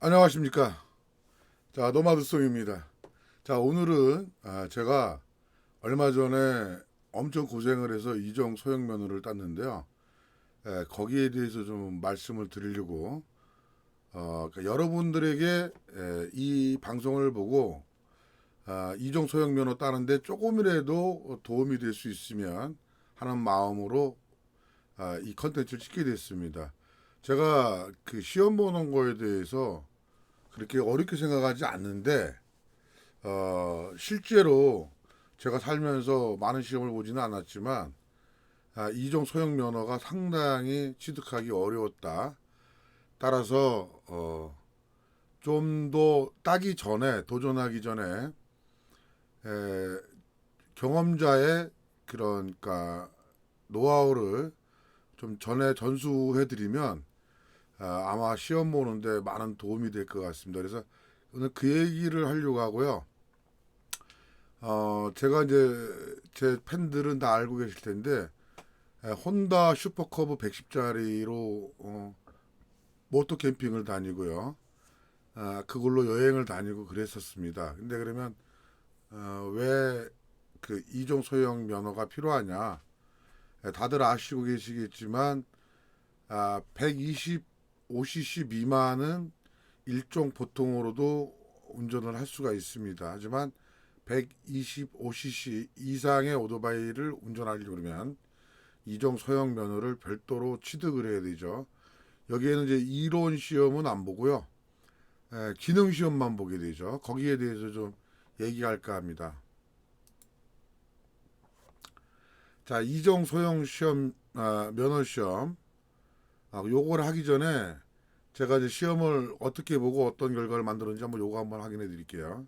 안녕하십니까. 자, 노마드송입니다. 자, 오늘은 제가 얼마 전에 엄청 고생을 해서 이종 소형면허를 땄는데요. 거기에 대해서 좀 말씀을 드리려고 그러니까 여러분들에게 이 방송을 보고 이종 소형면허 따는데 조금이라도 도움이 될 수 있으면 하는 마음으로 이 컨텐츠를 찍게 됐습니다. 제가 그 시험 보는 거에 대해서 그렇게 어렵게 생각하지 않는데 실제로 제가 살면서 많은 시험을 보지는 않았지만 이종 소형 면허가 상당히 취득하기 어려웠다. 따라서 좀 더 따기 전에 도전하기 전에 에, 경험자의 그러니까 노하우를 좀 전에 전수해드리면 아마 시험 보는데 많은 도움이 될 것 같습니다. 그래서 오늘 그 얘기를 하려고 하고요. 제가 이제 제 팬들은 다 알고 계실 텐데 혼다 슈퍼커브 110짜리로 모토 캠핑을 다니고요. 그걸로 여행을 다니고 그랬었습니다. 근데 그러면 왜 그 이종 소형 면허가 필요하냐? 다들 아시고 계시겠지만 125cc 미만은 일종 보통으로도 운전을 할 수가 있습니다. 하지만 125cc 이상의 오토바이를 운전하려고 그러면 이종 소형 면허를 별도로 취득을 해야 되죠. 여기에는 이제 이론 시험은 안 보고요. 기능 시험만 보게 되죠. 거기에 대해서 좀 얘기할까 합니다. 자, 이종 소형 시험 면허 시험 요걸 하기 전에 제가 이제 시험을 어떻게 보고 어떤 결과를 만들었는지 한번 요거 한번 확인해 드릴게요.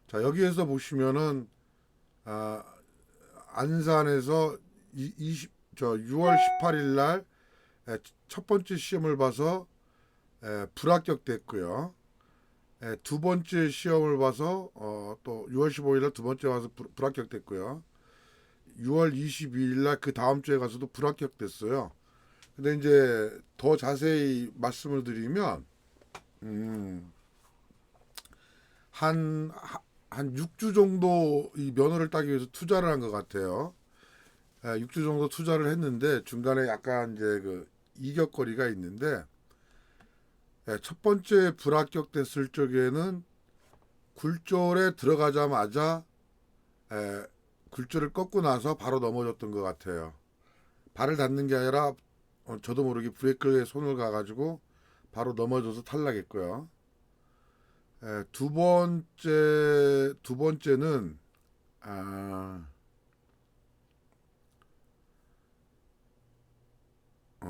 자, 여기에서 보시면은 아, 안산에서 6월 18일 날 첫 번째 시험을 봐서 불합격됐고요. 두 번째 시험을 봐서 또 6월 15일 날 두 번째 와서 불합격됐고요. 6월 22일 날 그 다음 주에 가서도 불합격됐어요. 근데 이제 더 자세히 말씀을 드리면 음, 한, 한 6주 정도 이 면허를 따기 위해서 투자를 한 것 같아요. 6주 정도 투자를 했는데 중간에 약간 이제 그 이격거리가 있는데 첫 번째 불합격됐을 적에는 굴절에 들어가자마자 굴절을 꺾고 나서 바로 넘어졌던 것 같아요. 발을 닿는 게 아니라 저도 모르게 브레이크에 손을 가가지고 바로 넘어져서 탈락했고요. 두 번째는 아,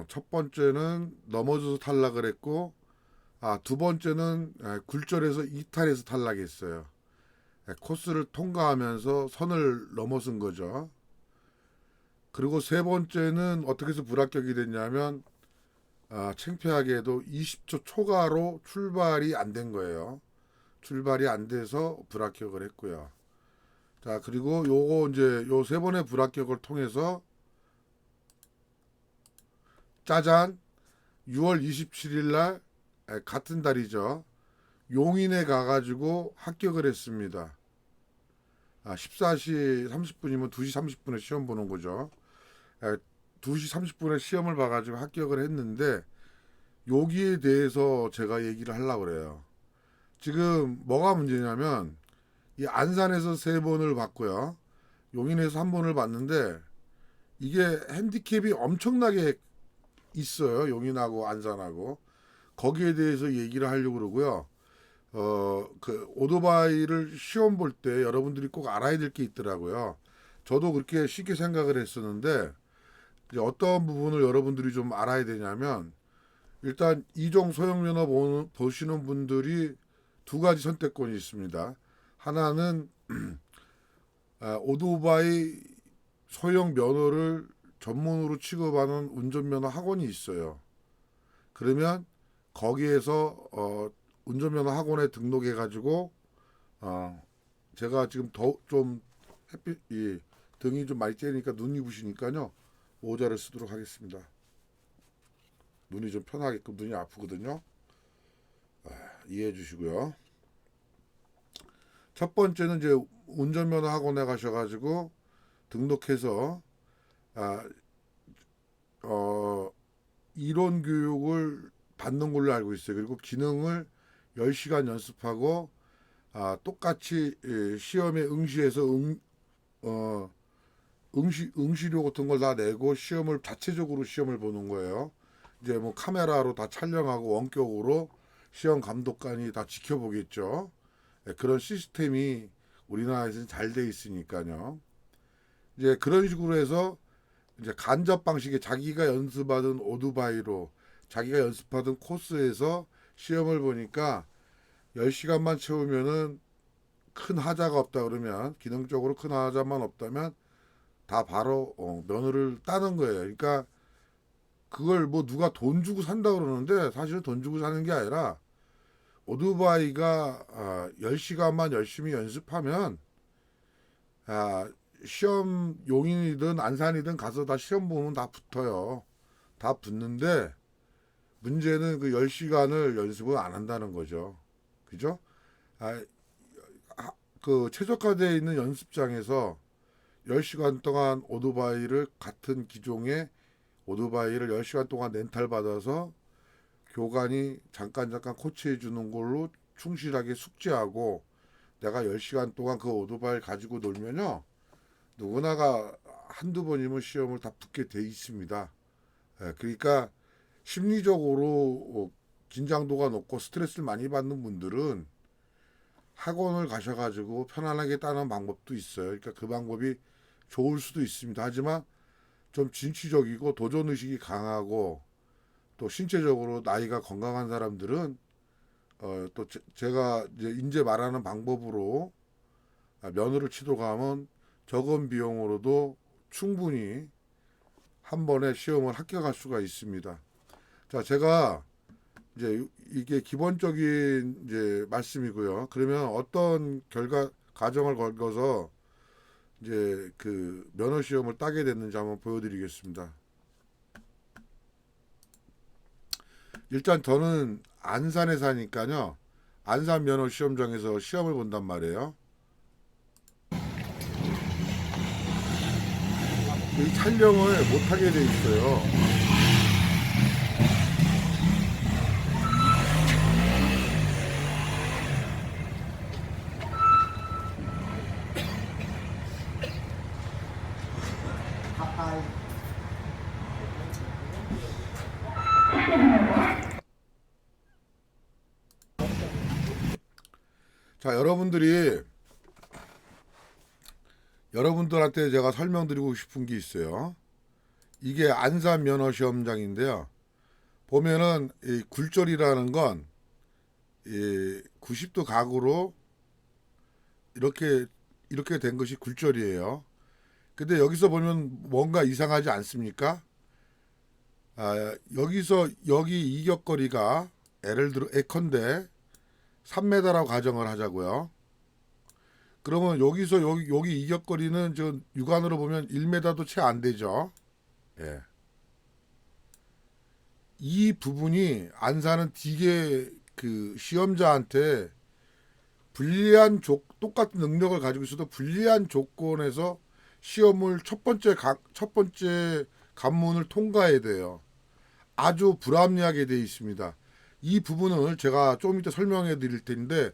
첫 번째는 넘어져서 탈락을 했고, 두 번째는 굴절에서 이탈해서 탈락했어요. 코스를 통과하면서 선을 넘어선 거죠. 그리고 세 번째는 어떻게 해서 불합격이 됐냐면, 창피하게도 20초 초과로 출발이 안 된 거예요. 출발이 안 돼서 불합격을 했고요. 자, 그리고 요거 이제 요 세 번의 불합격을 통해서 짜잔 6월 27일 날 같은 달이죠. 용인에 가가지고 합격을 했습니다. 14시 30분이면 2시 30분에 시험 보는 거죠. 2시 30분에 시험을 봐가지고 합격을 했는데 여기에 대해서 제가 얘기를 하려고 그래요. 지금 뭐가 문제냐면 이 안산에서 세 번을 봤고요. 용인에서 한 번을 봤는데 이게 핸디캡이 엄청나게 있어요. 용인하고 안산하고. 거기에 대해서 얘기를 하려고 그러고요. 그 오토바이를 시험 볼 때 여러분들이 꼭 알아야 될 게 있더라고요. 저도 그렇게 쉽게 생각을 했었는데 이제 어떤 부분을 여러분들이 좀 알아야 되냐면 일단 이종 소형면허 보시는 분들이 두 가지 선택권이 있습니다. 하나는 오토바이 소형 면허를 전문으로 취급하는 운전면허 학원이 있어요. 그러면 거기에서 운전면허 학원에 등록해 가지고 제가 지금 더 좀 햇빛 이 등이 좀 많이 쬐니까 눈이 부시니까요 모자를 쓰도록 하겠습니다. 눈이 좀 편하게끔 눈이 아프거든요. 이해해 주시고요. 첫 번째는 이제 운전면허 학원에 가셔가지고 등록해서 아, 어, 이론 교육을 받는 걸로 알고 있어요. 그리고 기능을 10시간 연습하고 똑같이 시험에 응시해서 어, 응시료 같은 걸 다 내고 시험을 자체적으로 시험을 보는 거예요. 이제 뭐 카메라로 다 촬영하고 원격으로 시험 감독관이 다 지켜보겠죠. 네, 그런 시스템이 우리나라에서는 잘 돼 있으니까요. 이제 그런 식으로 해서 이제 간접 방식의 자기가 연습하던 오토바이로 자기가 연습하던 코스에서 시험을 보니까 10시간만 채우면은 큰 하자가 없다 그러면 기능적으로 큰 하자만 없다면 다 바로 면허를 따는 거예요. 그러니까 그걸 뭐 누가 돈 주고 산다 그러는데 사실은 돈 주고 사는 게 아니라 오토바이가 10시간만 열심히 연습하면 시험 용인이든 안산이든 가서 다 시험 보면 다 붙어요. 다 붙는데 문제는 그 10시간을 연습을 안 한다는 거죠. 그죠? 아, 그 최적화되어 있는 연습장에서 10시간 동안 오토바이를 같은 기종의 오토바이를 10시간 동안 렌탈 받아서 교관이 잠깐 코치해 주는 걸로 충실하게 숙지하고 내가 10시간 동안 그 오토바이를 가지고 놀면요. 누구나가 한두 번이면 시험을 다 붙게 돼 있습니다. 그러니까 심리적으로 긴장도가 높고 스트레스를 많이 받는 분들은 학원을 가셔가지고 편안하게 따는 방법도 있어요. 그러니까 그 방법이 좋을 수도 있습니다. 하지만 좀 진취적이고 도전의식이 강하고 또 신체적으로 나이가 건강한 사람들은 또 제가 이제 말하는 방법으로 면허를 치러 가면 적은 비용으로도 충분히 한 번에 시험을 합격할 수가 있습니다. 자, 제가 이제 이게 기본적인 이제 말씀이고요. 그러면 어떤 과정을 걸어서 이제 그 면허 시험을 따게 됐는지 한번 보여드리겠습니다. 일단 저는 안산에 사니까요. 안산 면허 시험장에서 시험을 본단 말이에요. 이 촬영을 못하게 돼 있어요. 자, 여러분들한테 제가 설명드리고 싶은 게 있어요. 이게 안산 면허 시험장인데요. 보면은 이 굴절이라는 건 이 90도 각으로 이렇게 된 것이 굴절이에요. 근데 여기서 보면 뭔가 이상하지 않습니까? 여기서 여기 이격거리가 예를 들어 예컨대 3m라고 가정을 하자고요. 그러면 여기서 여기 이격거리는 저 육안으로 보면 1m도 채 안 되죠. 예. 이 부분이 안사는 되게 그 시험자한테 똑같은 능력을 가지고 있어도 불리한 조건에서 시험을 첫 번째 관문을 통과해야 돼요. 아주 불합리하게 되어 있습니다. 이 부분을 제가 좀 이따 설명해 드릴 텐데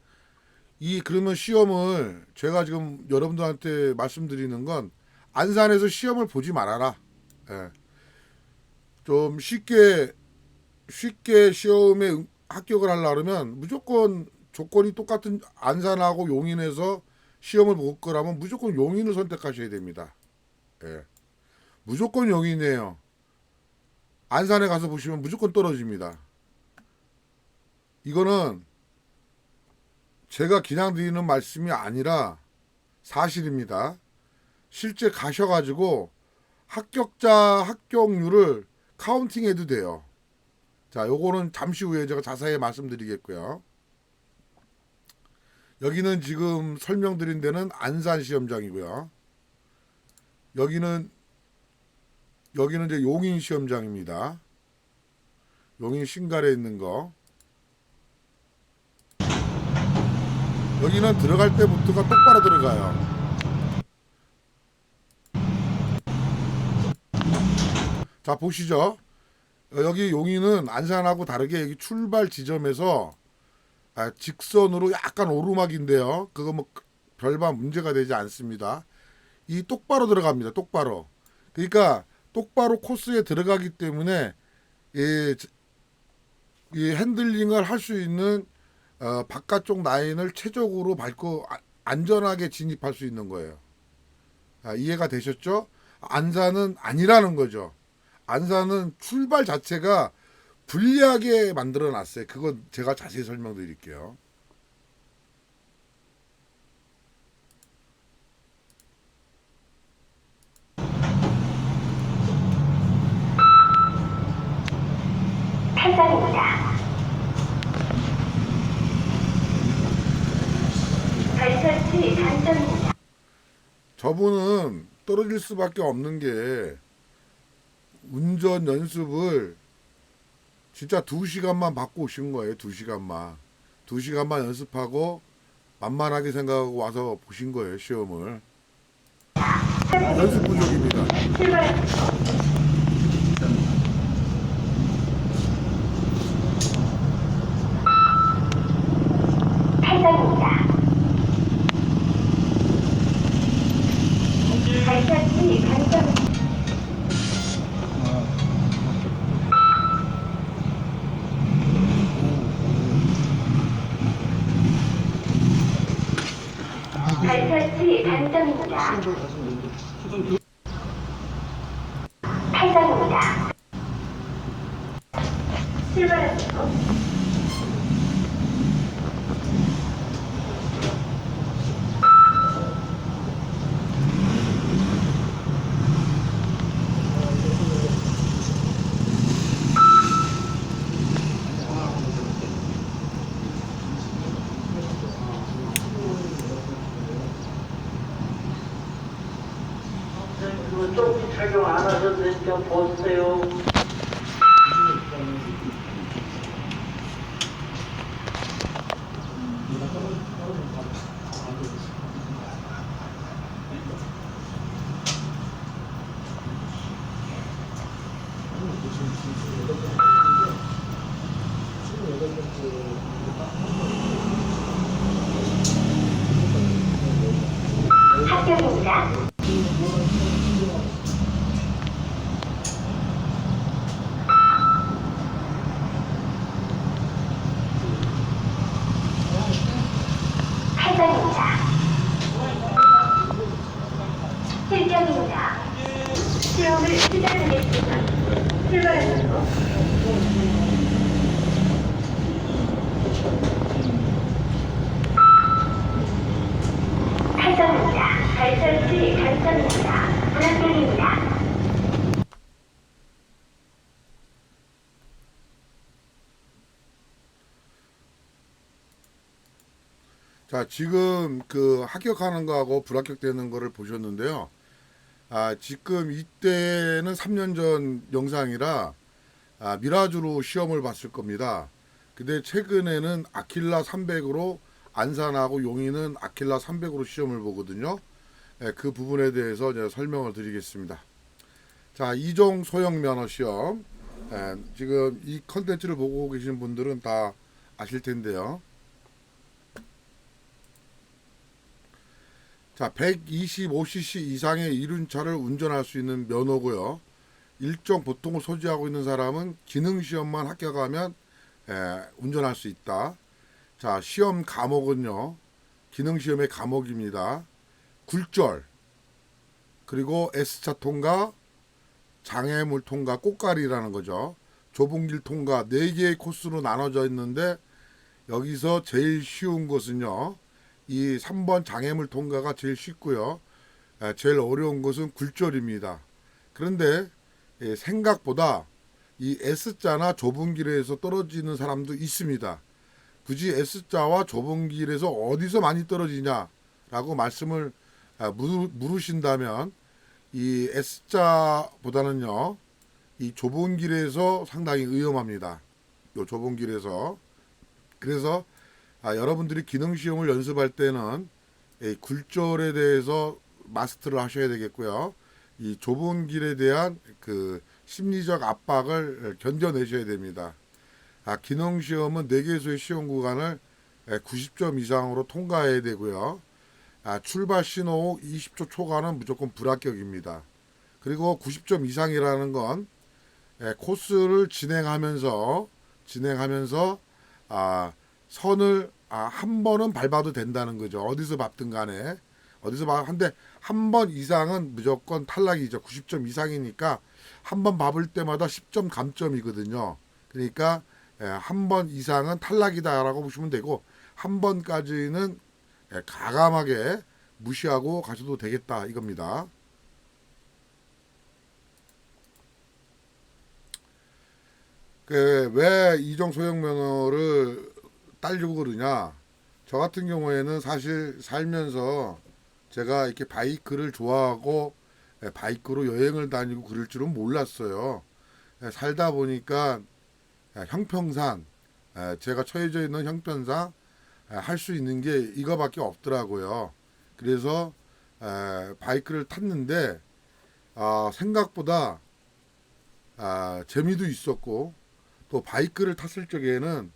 그러면 시험을 제가 지금 여러분들한테 말씀드리는 건 안산에서 시험을 보지 말아라. 예. 좀 쉽게 시험에 합격을 하려면 무조건 조건이 똑같은 안산하고 용인에서 시험을 볼 거라면 무조건 용인을 선택하셔야 됩니다. 예. 무조건 용인이에요. 안산에 가서 보시면 무조건 떨어집니다. 이거는 제가 그냥 드리는 말씀이 아니라 사실입니다. 실제 가셔가지고 합격률을 카운팅해도 돼요. 자, 요거는 잠시 후에 제가 자세히 말씀드리겠고요. 여기는 지금 설명드린 데는 안산 시험장이고요. 여기는 이제 용인 시험장입니다. 용인 신갈에 있는 거. 여기는 들어갈 때부터가 똑바로 들어가요. 자, 보시죠. 여기 용인은 안산하고 다르게 여기 출발 지점에서 직선으로 약간 오르막인데요. 그거 뭐 별반 문제가 되지 않습니다. 이 똑바로 들어갑니다. 똑바로. 그러니까 똑바로 코스에 들어가기 때문에 이 핸들링을 할 수 있는 바깥쪽 라인을 최적으로 밟고 안전하게 진입할 수 있는 거예요. 이해가 되셨죠? 안산은 아니라는 거죠. 안산은 출발 자체가 불리하게 만들어 놨어요. 그건 제가 자세히 설명드릴게요. 탈선입니다. 발설지 단점입니다. 저분은 떨어질 수밖에 없는 게 운전 연습을 진짜 2시간만 받고 오신 거예요. 2시간만. 2시간만 연습하고 만만하게 생각하고 와서 보신 거예요. 시험을. 연습 부족입니다. 출발합니다. 탈선입니다. 발설지 단점입니다. 발설지 단점입니다. 탈선입니다. 출발합니다. 조금 착용 안 하셨는데 좀 보세요. 합격입니다. 탈선입니다. 실격입니다. 시험을 시작하겠습니다. 출발합니다. 탈선입니다. 발설지 단점입니다. 불합격입니다. 자, 지금 그 합격하는 거하고 불합격되는 거를 보셨는데요. 지금 이때는 3년 전 영상이라 미라주로 시험을 봤을 겁니다. 근데 최근에는 아킬라 300으로 안산하고 용인은 아킬라 300으로 시험을 보거든요. 그 부분에 대해서 제가 설명을 드리겠습니다. 자, 이종 소형 면허 시험. 지금 이 컨텐츠를 보고 계신 분들은 다 아실 텐데요. 자, 125cc 이상의 이륜차를 운전할 수 있는 면허고요. 일종 보통을 소지하고 있는 사람은 기능시험만 합격하면 운전할 수 있다. 자, 시험 과목은요. 기능시험의 과목입니다. 굴절, 그리고 S차 통과, 장애물 통과, 꽃가리라는 거죠. 좁은 길 통과 4개의 코스로 나눠져 있는데 여기서 제일 쉬운 것은요. 이 3번 장애물 통과가 제일 쉽고요. 제일 어려운 것은 굴절입니다. 그런데 생각보다 이 S자나 좁은 길에서 떨어지는 사람도 있습니다. 굳이 S자와 좁은 길에서 어디서 많이 떨어지냐라고 말씀을 물으신다면 이 S자보다는요. 이 좁은 길에서 상당히 위험합니다. 요 좁은 길에서. 그래서 여러분들이 기능 시험을 연습할 때는 이 굴절에 대해서 마스터를 하셔야 되겠고요. 이 좁은 길에 대한 그 심리적 압박을 견뎌내셔야 됩니다. 기능 시험은 4개소의 시험 구간을 90점 이상으로 통과해야 되고요. 출발 신호 후 20초 초과는 무조건 불합격입니다. 그리고 90점 이상이라는 건 코스를 진행하면서 선을 한 번은 밟아도 된다는 거죠. 어디서 밟든 간에 한데 한 번 이상은 무조건 탈락이죠. 90점 이상이니까 한 번 밟을 때마다 10점 감점이거든요. 그러니까 한 번 이상은 탈락이다라고 보시면 되고 한 번까지는 가감하게 무시하고 가셔도 되겠다 이겁니다. 왜 이종 소형 면허를 따려고 그러냐? 저 같은 경우에는 사실 살면서 제가 이렇게 바이크를 좋아하고 바이크로 여행을 다니고 그럴 줄은 몰랐어요. 살다 보니까 형평상 제가 처해져 있는 형편상 할 수 있는 게 이거밖에 없더라고요. 그래서 바이크를 탔는데 생각보다 재미도 있었고 또 바이크를 탔을 적에는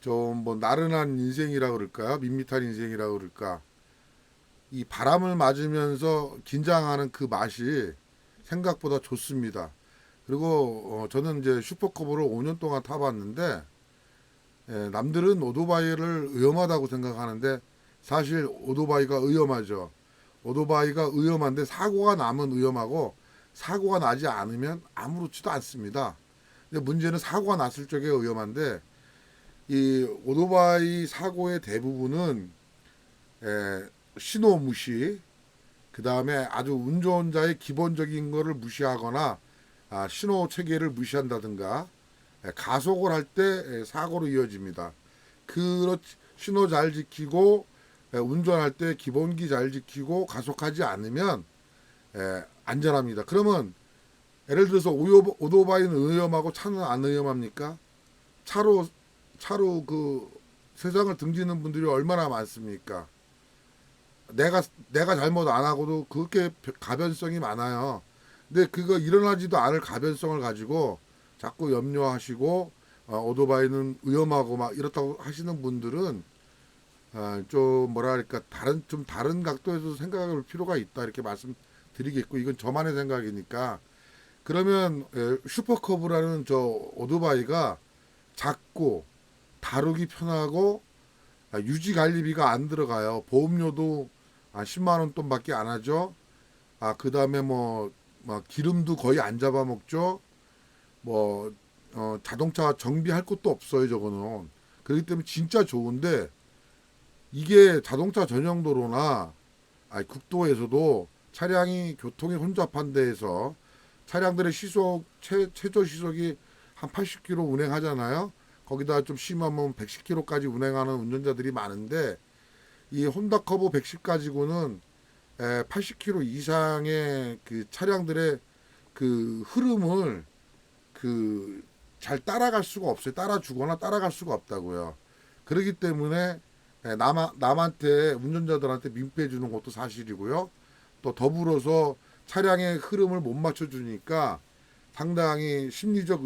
좀 뭐 나른한 인생이라 그럴까요? 밋밋한 인생이라 그럴까? 이 바람을 맞으면서 긴장하는 그 맛이 생각보다 좋습니다. 그리고 저는 이제 슈퍼커브를 5년 동안 타봤는데 남들은 오토바이를 위험하다고 생각하는데 사실 오토바이가 위험하죠. 오토바이가 위험한데 사고가 나면 위험하고 사고가 나지 않으면 아무렇지도 않습니다. 근데 문제는 사고가 났을 적에 위험한데 이 오토바이 사고의 대부분은 신호 무시, 그 다음에 아주 운전자의 기본적인 거를 무시하거나 신호 체계를 무시한다든가 가속을 할 때 사고로 이어집니다. 신호 잘 지키고 운전할 때 기본기 잘 지키고 가속하지 않으면 안전합니다. 그러면 예를 들어서 오토바이는 위험하고 차는 안 위험합니까? 차로 그 세상을 등지는 분들이 얼마나 많습니까? 내가 잘못 안 하고도 그렇게 가변성이 많아요. 근데 그거 일어나지도 않을 가변성을 가지고 자꾸 염려하시고 오토바이는 위험하고 막 이렇다고 하시는 분들은 좀 뭐랄까 다른 각도에서 생각해 볼 필요가 있다 이렇게 말씀드리겠고 이건 저만의 생각이니까 그러면 슈퍼커브라는 저 오토바이가 작고 다루기 편하고 유지 관리비가 안 들어가요. 보험료도 10만 원 돈밖에 안 하죠. 그 다음에 뭐 기름도 거의 안 잡아먹죠. 자동차 정비할 것도 없어요. 저거는. 그렇기 때문에 진짜 좋은데 이게 자동차 전용 도로나 국도에서도 차량이 교통이 혼잡한 데에서 차량들의 최저 시속이 한 80km 운행하잖아요. 거기다 좀 심하면 110km까지 운행하는 운전자들이 많은데 이 혼다커브 110 가지고는 80km 이상의 그 차량들의 그 흐름을 잘 따라갈 수가 없어요. 따라주거나 따라갈 수가 없다고요. 그렇기 때문에 남한테 운전자들한테 민폐 주는 것도 사실이고요. 또 더불어서 차량의 흐름을 못 맞춰주니까 상당히 심리적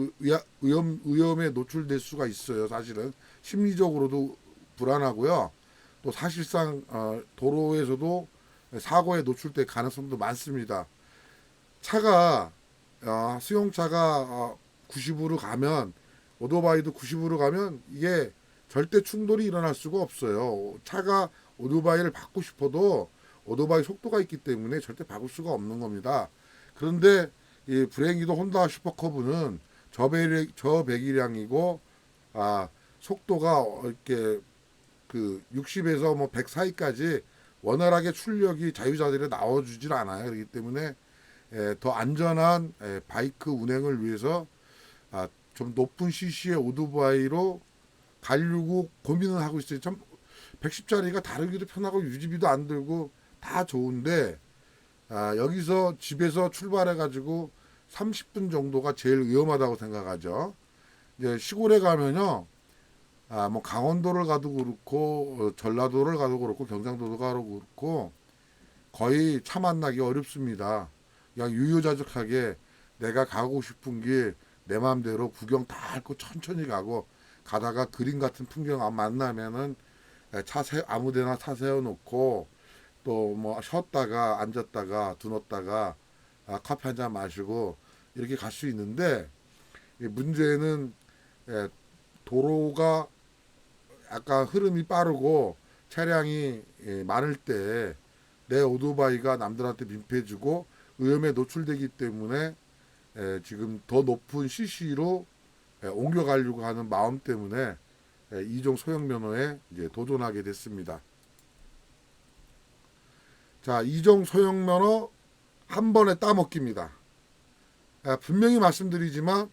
위험에 노출될 수가 있어요. 사실은 심리적으로도 불안하고요. 또 사실상 도로에서도 사고에 노출될 가능성도 많습니다. 차가 수용차가 90으로 가면 오토바이도 90으로 가면 이게 절대 충돌이 일어날 수가 없어요. 차가 오토바이를 받고 싶어도 오토바이 속도가 있기 때문에 절대 바꿀 수가 없는 겁니다. 그런데 이 브레이기도 혼다 슈퍼커브는 저배기량이고 속도가 이렇게 그 60에서 뭐 100 사이까지 원활하게 출력이 자유자재로 나와주질 않아요. 그렇기 때문에 더 안전한 바이크 운행을 위해서 좀 높은 cc의 오토바이로 가려고 고민을 하고 있어요. 참 110짜리가 다루기도 편하고 유지비도 안 들고 다 좋은데 여기서 집에서 출발해 가지고 30분 정도가 제일 위험하다고 생각하죠. 이제 시골에 가면요 뭐 강원도를 가도 그렇고 전라도를 가도 그렇고 경상도를 가도 그렇고 거의 차 만나기 어렵습니다. 그냥 유유자적하게 내가 가고 싶은 길 내 마음대로 구경 다 할 거 천천히 가고 가다가 그림 같은 풍경 안 만나면은 아무데나 차 세워놓고 또 뭐 쉬었다가 앉았다가 두눴다가 커피 한 잔 마시고 이렇게 갈 수 있는데 이 문제는 도로가 약간 흐름이 빠르고 차량이 많을 때 내 오토바이가 남들한테 민폐주고 위험에 노출되기 때문에 지금 더 높은 CC로 옮겨가려고 하는 마음 때문에 이종 소형 면허에 이제 도전하게 됐습니다. 자, 이종 소형 면허 한 번에 따먹기입니다. 분명히 말씀드리지만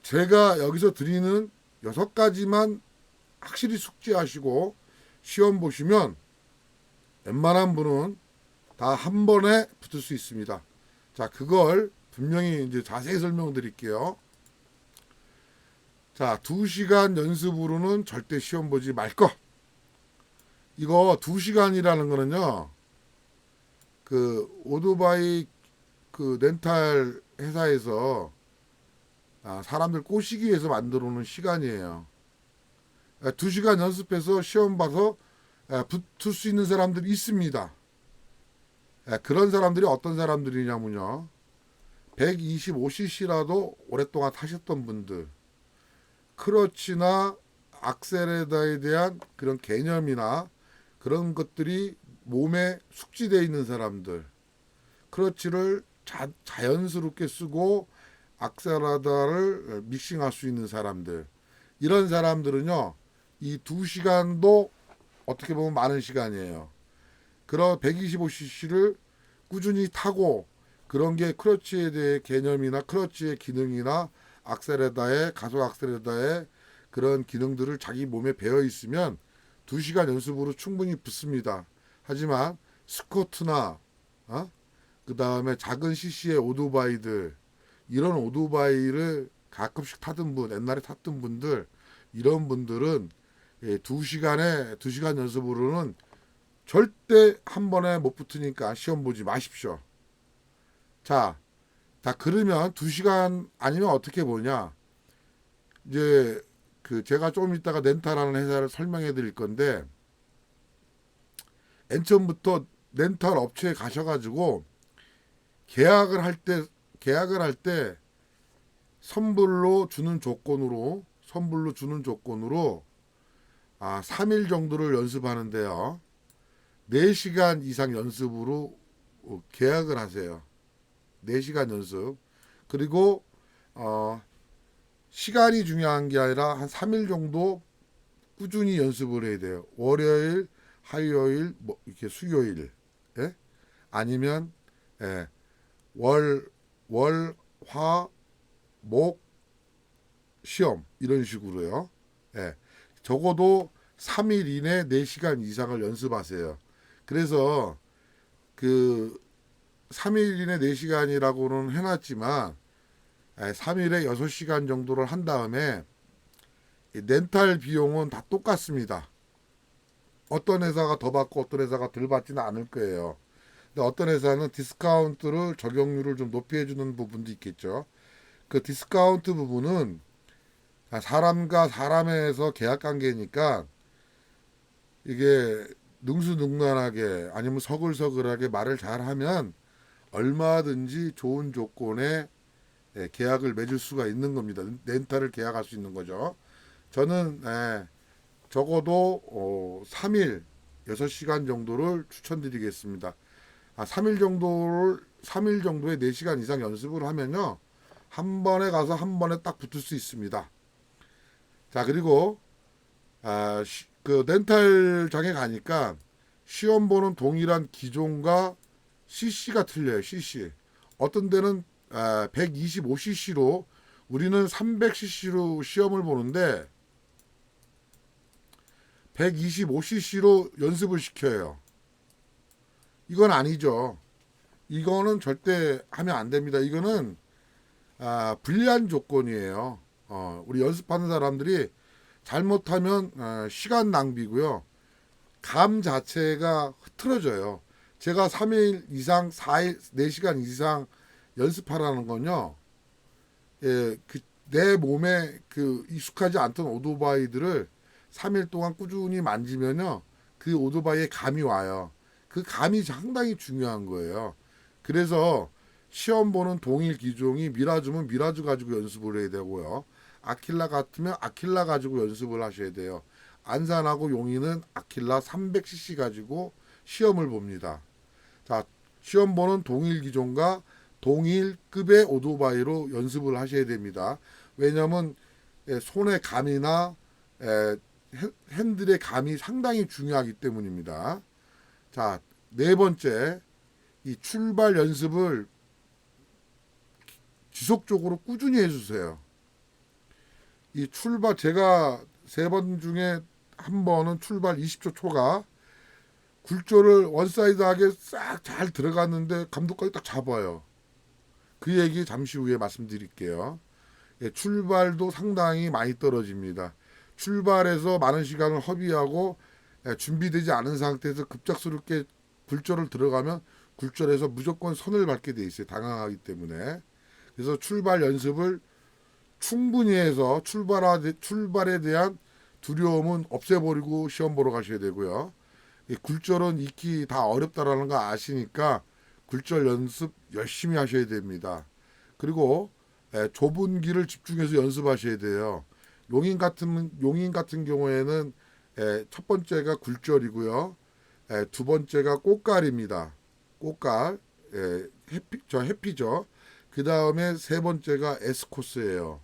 제가 여기서 드리는 6가지만 확실히 숙지하시고 시험 보시면 웬만한 분은 다 한 번에 붙을 수 있습니다. 자, 그걸 분명히 이제 자세히 설명드릴게요. 자, 2시간 연습으로는 절대 시험 보지 말 것. 이거 2시간이라는 거는요, 그 오토바이 그 렌탈 회사에서 사람들 꼬시기 위해서 만들어 놓은 시간이에요. 2시간 연습해서 시험 봐서 붙을 수 있는 사람들이 있습니다. 그런 사람들이 어떤 사람들이냐면요, 125cc라도 오랫동안 타셨던 분들, 크러치나 악셀레다에 대한 그런 개념이나 그런 것들이 몸에 숙지되어 있는 사람들, 크러치를 자연스럽게 쓰고 악셀레다를 믹싱할 수 있는 사람들, 이런 사람들은요, 이 2시간도 어떻게 보면 많은 시간이에요. 그런 125cc를 꾸준히 타고 그런 게 크러치에 대해 개념이나 크러치의 기능이나 악셀레다의 가속 악셀레다의 그런 기능들을 자기 몸에 배어 있으면 2시간 연습으로 충분히 붙습니다. 하지만 스코트나 그 다음에 작은 CC의 오토바이들, 이런 오토바이를 가끔씩 타던 분, 옛날에 탔던 분들, 이런 분들은 2시간 연습으로는 절대 한 번에 못 붙으니까 시험 보지 마십시오. 자, 그러면 2시간 아니면 어떻게 보냐? 이제 제가 조금 있다가 렌탈하는 회사를 설명해 드릴 건데, 맨 처음부터 렌탈 업체에 가셔가지고 계약을 할 때 선불로 주는 조건으로 3일 정도를 연습하는데요. 4시간 이상 연습으로 계약을 하세요. 4시간 연습. 그리고 시간이 중요한 게 아니라 한 3일 정도 꾸준히 연습을 해야 돼요. 월요일, 화요일, 뭐 이렇게 수요일, 아니면 화, 목, 시험, 이런 식으로요. 적어도 3일 이내 4시간 이상을 연습하세요. 그래서 3일 이내 4시간이라고는 해놨지만 3일에 6시간 정도를 한 다음에 렌탈 비용은 다 똑같습니다. 어떤 회사가 더 받고 어떤 회사가 덜 받지는 않을 거예요. 근데 어떤 회사는 디스카운트를 적용률을 좀 높이 해주는 부분도 있겠죠. 그 디스카운트 부분은 사람과 사람에서 계약 관계니까 이게 능수능란하게 아니면 서글서글하게 말을 잘하면 얼마든지 좋은 조건에 계약을 맺을 수가 있는 겁니다. 렌탈을 계약할 수 있는 거죠. 저는 적어도 3일 6시간 정도를 추천드리겠습니다. 3일 정도에 4시간 이상 연습을 하면요, 한 번에 가서 한 번에 딱 붙을 수 있습니다. 자, 그리고 그 렌탈장에 가니까 시험 보는 동일한 기종과 CC가 틀려요. CC. 어떤 데는 125cc로, 우리는 300cc로 시험을 보는데 125cc로 연습을 시켜요. 이건 아니죠. 이거는 절대 하면 안 됩니다. 이거는 불리한 조건이에요. 우리 연습하는 사람들이 잘못하면 시간 낭비고요. 감 자체가 흐트러져요. 제가 3일 이상, 4일, 4시간 이상 연습하라는 건요. 예, 내 몸에 익숙하지 않던 오토바이들을 3일 동안 꾸준히 만지면요. 그 오토바이에 감이 와요. 그 감이 상당히 중요한 거예요. 그래서 시험 보는 동일 기종이 미라주면 미라주 가지고 연습을 해야 되고요. 아킬라 같으면 아킬라 가지고 연습을 하셔야 돼요. 안산하고 용인은 아킬라 300cc 가지고 시험을 봅니다. 자, 시험 보는 동일 기종과 동일급의 오토바이로 연습을 하셔야 됩니다. 왜냐하면 손의 감이나 핸들의 감이 상당히 중요하기 때문입니다. 자, 네 번째, 이 출발 연습을 지속적으로 꾸준히 해주세요. 이 출발, 제가 3번 중에 한 번은 출발 20초 초가 굴절을 원사이드하게 싹 잘 들어갔는데 감독관이 딱 잡아요. 그 얘기 잠시 후에 말씀드릴게요. 예, 출발도 상당히 많이 떨어집니다. 출발해서 많은 시간을 허비하고 준비되지 않은 상태에서 급작스럽게 굴절을 들어가면 굴절에서 무조건 선을 밟게 돼 있어요. 당황하기 때문에. 그래서 출발 연습을 충분히 해서 출발에 대한 두려움은 없애버리고 시험 보러 가셔야 되고요. 굴절은 익히 다 어렵다라는 거 아시니까 굴절 연습 열심히 하셔야 됩니다. 그리고 좁은 길을 집중해서 연습하셔야 돼요. 용인 같은 경우에는 첫 번째가 굴절이고요. 두 번째가 꽃갈입니다. 꽃갈, 해피죠. 그 다음에 세 번째가 S코스예요.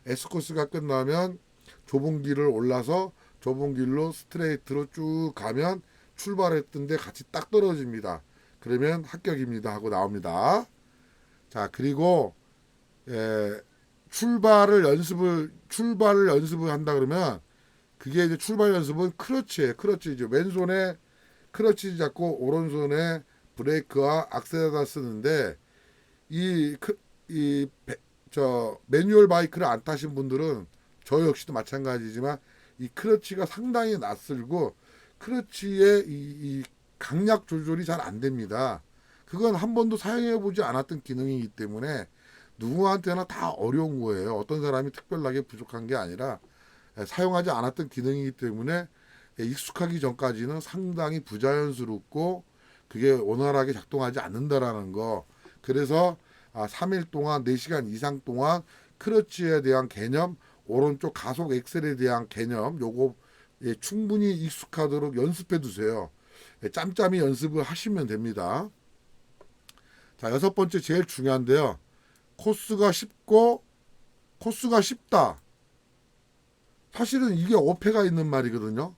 S코스가 끝나면 좁은 길을 올라서 좁은 길로 스트레이트로 쭉 가면 출발했던 데 같이 딱 떨어집니다. 그러면 합격입니다 하고 나옵니다. 자, 그리고 출발을 연습을 한다 그러면 그게 이제 출발 연습은 크러치예요. 크러치죠. 왼손에 크러치 잡고 오른손에 브레이크와 악셀에다 쓰는데 매뉴얼 바이크를 안 타신 분들은 저 역시도 마찬가지지만 이 크러치가 상당히 낯설고 크러치의 이 강약 조절이 잘 안 됩니다. 그건 한 번도 사용해 보지 않았던 기능이기 때문에 누구한테나 다 어려운 거예요. 어떤 사람이 특별하게 부족한 게 아니라 사용하지 않았던 기능이기 때문에 익숙하기 전까지는 상당히 부자연스럽고 그게 원활하게 작동하지 않는다라는 거. 그래서 3일 동안 4시간 이상 동안 크러치에 대한 개념, 오른쪽 가속 엑셀에 대한 개념 요거 충분히 익숙하도록 연습해 두세요. 짬짬이 연습을 하시면 됩니다. 자, 6번째 제일 중요한데요. 코스가 쉽다. 사실은 이게 어폐가 있는 말이거든요.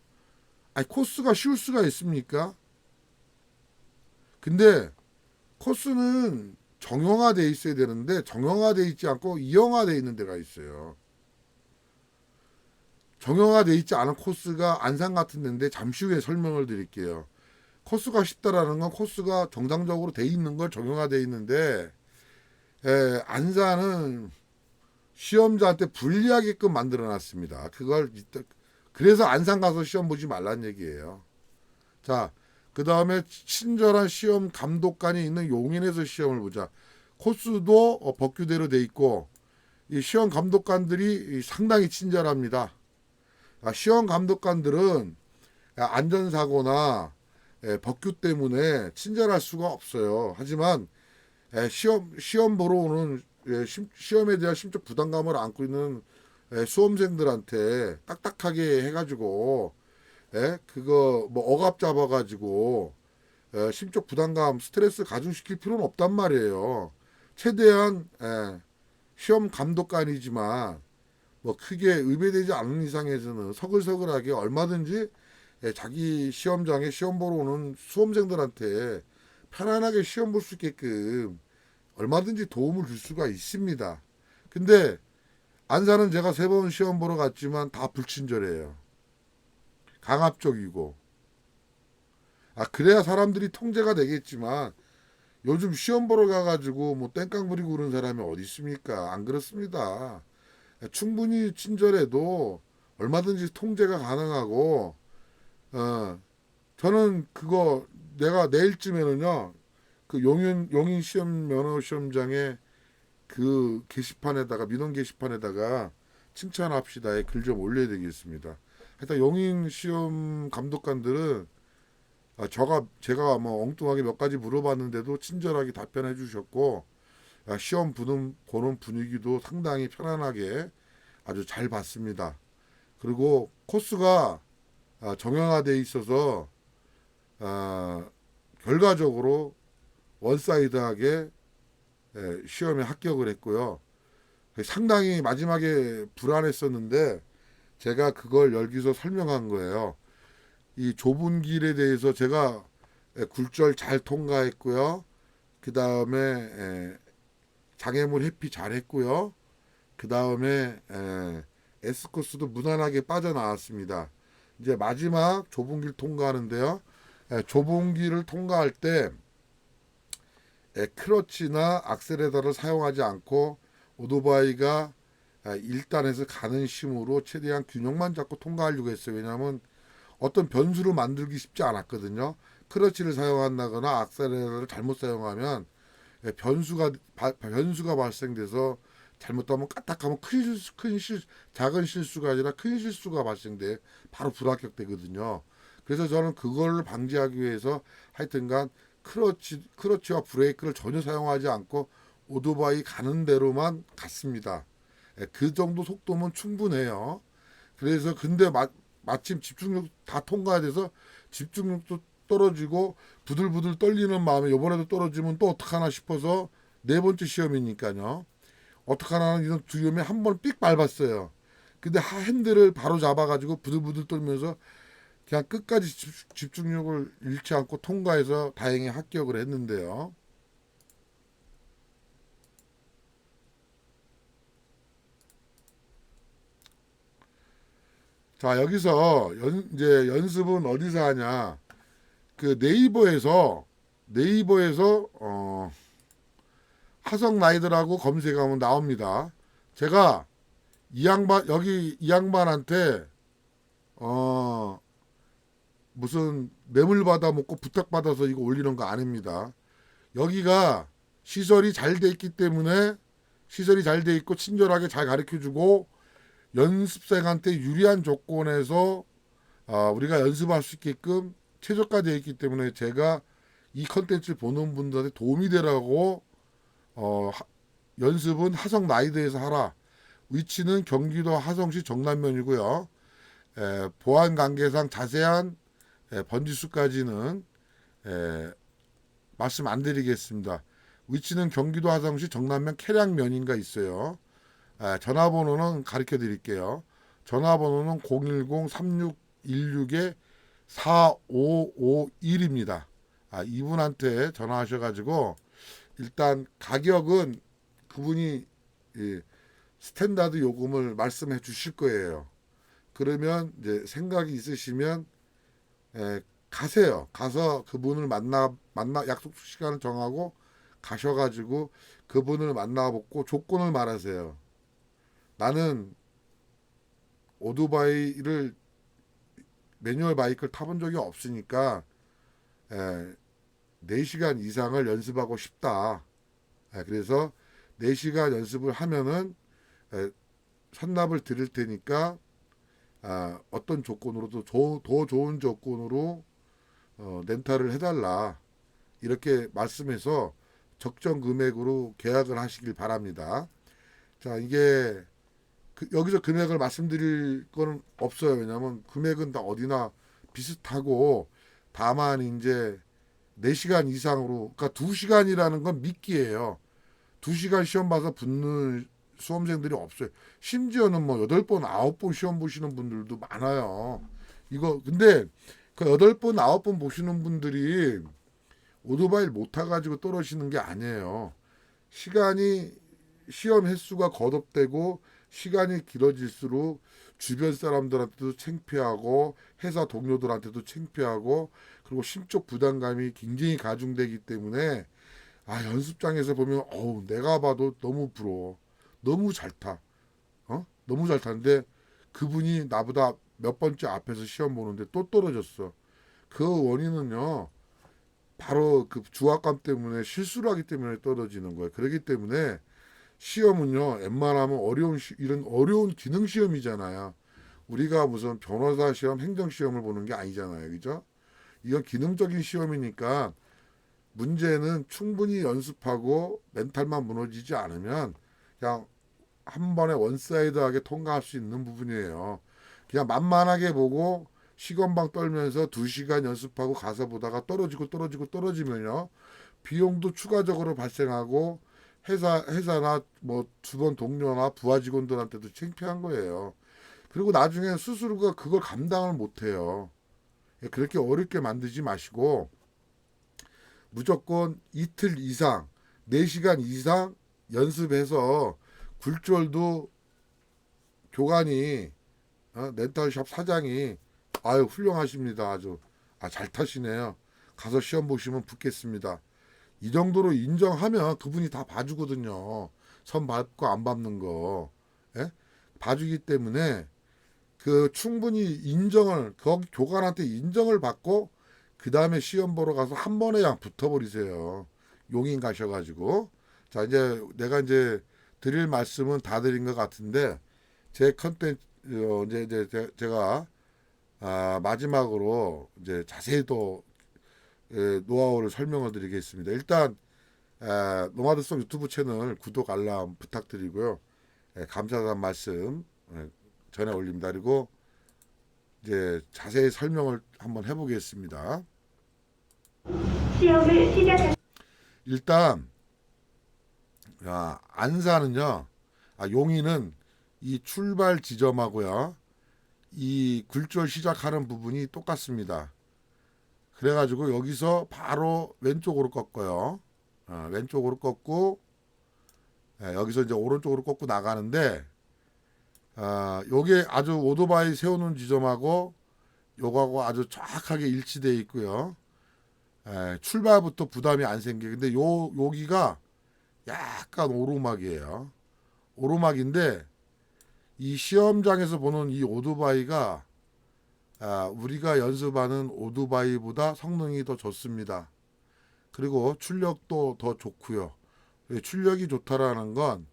아니, 코스가 쉬울 수가 있습니까? 근데 코스는 정형화되어 있어야 되는데 정형화되어 있지 않고 이형화되어 있는 데가 있어요. 정형화되어 있지 않은 코스가 안산 같은 데인데 잠시 후에 설명을 드릴게요. 코스가 쉽다라는 건 코스가 정상적으로 돼 있는 걸 정형화되어 있는데 안산은 시험자한테 불리하게끔 만들어 놨습니다. 그래서 안산 가서 시험 보지 말란 얘기예요. 자, 그 다음에 친절한 시험 감독관이 있는 용인에서 시험을 보자. 코스도 법규대로 돼 있고 이 시험 감독관들이 상당히 친절합니다. 시험 감독관들은 안전사고나 법규 때문에 친절할 수가 없어요. 하지만 시험 보러 오는 시험에 대한 심적 부담감을 안고 있는 수험생들한테 딱딱하게 해가지고 그거 뭐 억압 잡아가지고 심적 부담감 스트레스 가중시킬 필요는 없단 말이에요. 최대한 시험 감독관이지만 뭐 크게 의배되지 않는 이상에서는 서글서글하게 얼마든지 자기 시험장에 시험 보러 오는 수험생들한테 편안하게 시험 볼 수 있게끔 얼마든지 도움을 줄 수가 있습니다. 근데 안산은 제가 3번 시험 보러 갔지만 다 불친절해요. 강압적이고. 그래야 사람들이 통제가 되겠지만 요즘 시험 보러 가가지고 뭐 땡깡 부리고 그런 사람이 어디 있습니까? 안 그렇습니다. 충분히 친절해도 얼마든지 통제가 가능하고 저는 그거 내가 내일쯤에는요 그 용인 시험 면허 시험장에 그 게시판에다가 민원 게시판에다가 칭찬합시다에 글 좀 올려야 되겠습니다. 하여튼 용인 시험 감독관들은 제가 뭐 엉뚱하게 몇 가지 물어봤는데도 친절하게 답변해 주셨고 시험 보는 분위기도 상당히 편안하게 아주 잘 봤습니다. 그리고 코스가 정형화돼 있어서 결과적으로 원사이드하게 시험에 합격을 했고요. 상당히 마지막에 불안했었는데 제가 그걸 여기서 설명한 거예요. 이 좁은 길에 대해서 제가 굴절 잘 통과했고요. 그 다음에 장애물 회피 잘 했고요. 그 다음에 S코스도 무난하게 빠져나왔습니다. 이제 마지막 좁은 길 통과하는데요. 좁은 길을 통과할 때 크러치나 악셀레터를 사용하지 않고 오토바이가 1단에서 가는 심으로 최대한 균형만 잡고 통과하려고 했어요. 왜냐하면 어떤 변수를 만들기 쉽지 않았거든요. 크러치를 사용한다거나 악셀레터를 잘못 사용하면 변수가 발생돼서 잘못하면 까딱하면 작은 실수가 아니라 큰 실수가 발생돼 바로 불합격되거든요. 그래서 저는 그걸 방지하기 위해서 하여튼간 크러치와 브레이크를 전혀 사용하지 않고 오토바이 가는 대로만 갔습니다. 그 정도 속도면 충분해요. 그래서 근데 마침 집중력 다 통과돼서 집중력도 떨어지고 부들부들 떨리는 마음에 이번에도 떨어지면 또 어떡하나 싶어서 네 번째 시험이니까요. 어떡하나 하는 이런 두려움에 한 번 삑 밟았어요. 근데 핸들을 바로 잡아가지고 부들부들 떨면서 그냥 끝까지 집중력을 잃지 않고 통과해서 다행히 합격을 했는데요. 자, 여기서 이제 연습은 어디서 하냐? 그 네이버에서 하성 라이더라고 검색하면 나옵니다. 제가 이 양반한테 무슨 뇌물 받아 먹고 부탁 받아서 이거 올리는 거 아닙니다. 여기가 시설이 잘 돼 있기 때문에 시설이 잘 돼 있고 친절하게 잘 가르쳐 주고 연습생한테 유리한 조건에서 우리가 연습할 수 있게끔 최저가되어 있기 때문에 제가 이 컨텐츠를 보는 분들한테 도움이 되라고 연습은 하성 라이드에서 하라. 위치는 경기도 하성시 정남면이고요. 보안 관계상 자세한 번지수까지는 말씀 안 드리겠습니다. 위치는 경기도 하성시 정남면 계량면인가 있어요. 전화번호는 가르쳐 드릴게요. 전화번호는 010-3616-4551입니다. 이분한테 전화하셔가지고 일단 가격은 그분이 스탠다드 요금을 말씀해 주실 거예요. 그러면 이제 생각이 있으시면 가세요. 가서 그분을 만나 약속 시간을 정하고 가셔가지고 그분을 만나보고 조건을 말하세요. 나는 오토바이를 매뉴얼 바이크를 타본 적이 없으니까 4시간 이상을 연습하고 싶다. 그래서 4시간 연습을 하면은 선납을 드릴 테니까 어떤 조건으로도 더 좋은 조건으로 렌탈을 해달라. 이렇게 말씀해서 적정 금액으로 계약을 하시길 바랍니다. 자, 이게 여기서 금액을 말씀드릴 건 없어요. 왜냐하면 금액은 다 어디나 비슷하고 다만 이제 4시간 이상으로, 그러니까 2시간이라는 건 미끼예요. 2시간 시험 봐서 붙는 수험생들이 없어요. 심지어는 뭐 8번, 9번 시험 보시는 분들도 많아요. 이거 근데 그 8번, 9번 보시는 분들이 오토바이를 못 타가지고 떨어지는 게 아니에요. 시험 횟수가 거듭되고 시간이 길어질수록 주변 사람들한테도 창피하고 회사 동료들한테도 창피하고 그리고 심적 부담감이 굉장히 가중되기 때문에 연습장에서 보면 내가 봐도 너무 부러워. 너무 잘 타. 너무 잘 타는데 그분이 나보다 몇 번째 앞에서 시험 보는데 또 떨어졌어. 그 원인은요, 바로 그 중압감 때문에 실수를 하기 때문에 떨어지는 거예요. 그렇기 때문에 시험은요, 웬만하면 이런 어려운 기능 시험이잖아요. 우리가 무슨 변호사 시험, 행정 시험을 보는 게 아니잖아요. 그죠? 이건 기능적인 시험이니까 문제는 충분히 연습하고 멘탈만 무너지지 않으면 그냥 한 번에 원사이드하게 통과할 수 있는 부분이에요. 그냥 만만하게 보고 시건방 떨면서 2시간 연습하고 가서 보다가 떨어지면요. 비용도 추가적으로 발생하고 회사나 뭐 주변 동료나 부하 직원들한테도 창피한 거예요. 그리고 나중에 스스로가 그걸 감당을 못해요. 그렇게 어렵게 만들지 마시고 무조건 이틀 이상, 4시간 이상 연습해서 굴절도 교관이 렌탈샵 사장이 아유 훌륭하십니다. 아주 잘 타시네요. 가서 시험 보시면 붙겠습니다. 이 정도로 인정하면 그분이 다 봐주거든요. 선 밟고 안 밟는 거. 예? 봐주기 때문에 그 충분히 인정을 거기 교관한테 인정을 받고 그 다음에 시험 보러 가서 한 번에 그냥 붙어버리세요. 용인 가셔가지고 자 이제 내가 이제 드릴 말씀은 다 드린 것 같은데 제 컨텐츠 이제 제가 마지막으로 이제 자세히 또 노하우를 설명을 드리겠습니다. 일단 노마드송 유튜브 채널 구독 알람 부탁드리고요. 감사하다는 말씀 전해 올립니다. 그리고 이제 자세히 설명을 한번 해보겠습니다. 시험을 시작합니다. 일단 안산은요, 용인은 이 출발 지점하고요, 이 굴절 시작하는 부분이 똑같습니다. 그래가지고 여기서 바로 왼쪽으로 꺾어요. 왼쪽으로 꺾고 여기서 이제 오른쪽으로 꺾고 나가는데 요게 아주 오토바이 세우는 지점하고 요거하고 아주 정확하게 일치되어 있고요. 출발부터 부담이 안 생겨. 근데 여기가 약간 오르막이에요. 오르막인데 이 시험장에서 보는 이 오토바이가 우리가 연습하는 오토바이보다 성능이 더 좋습니다. 그리고 출력도 더 좋고요. 출력이 좋다라는 건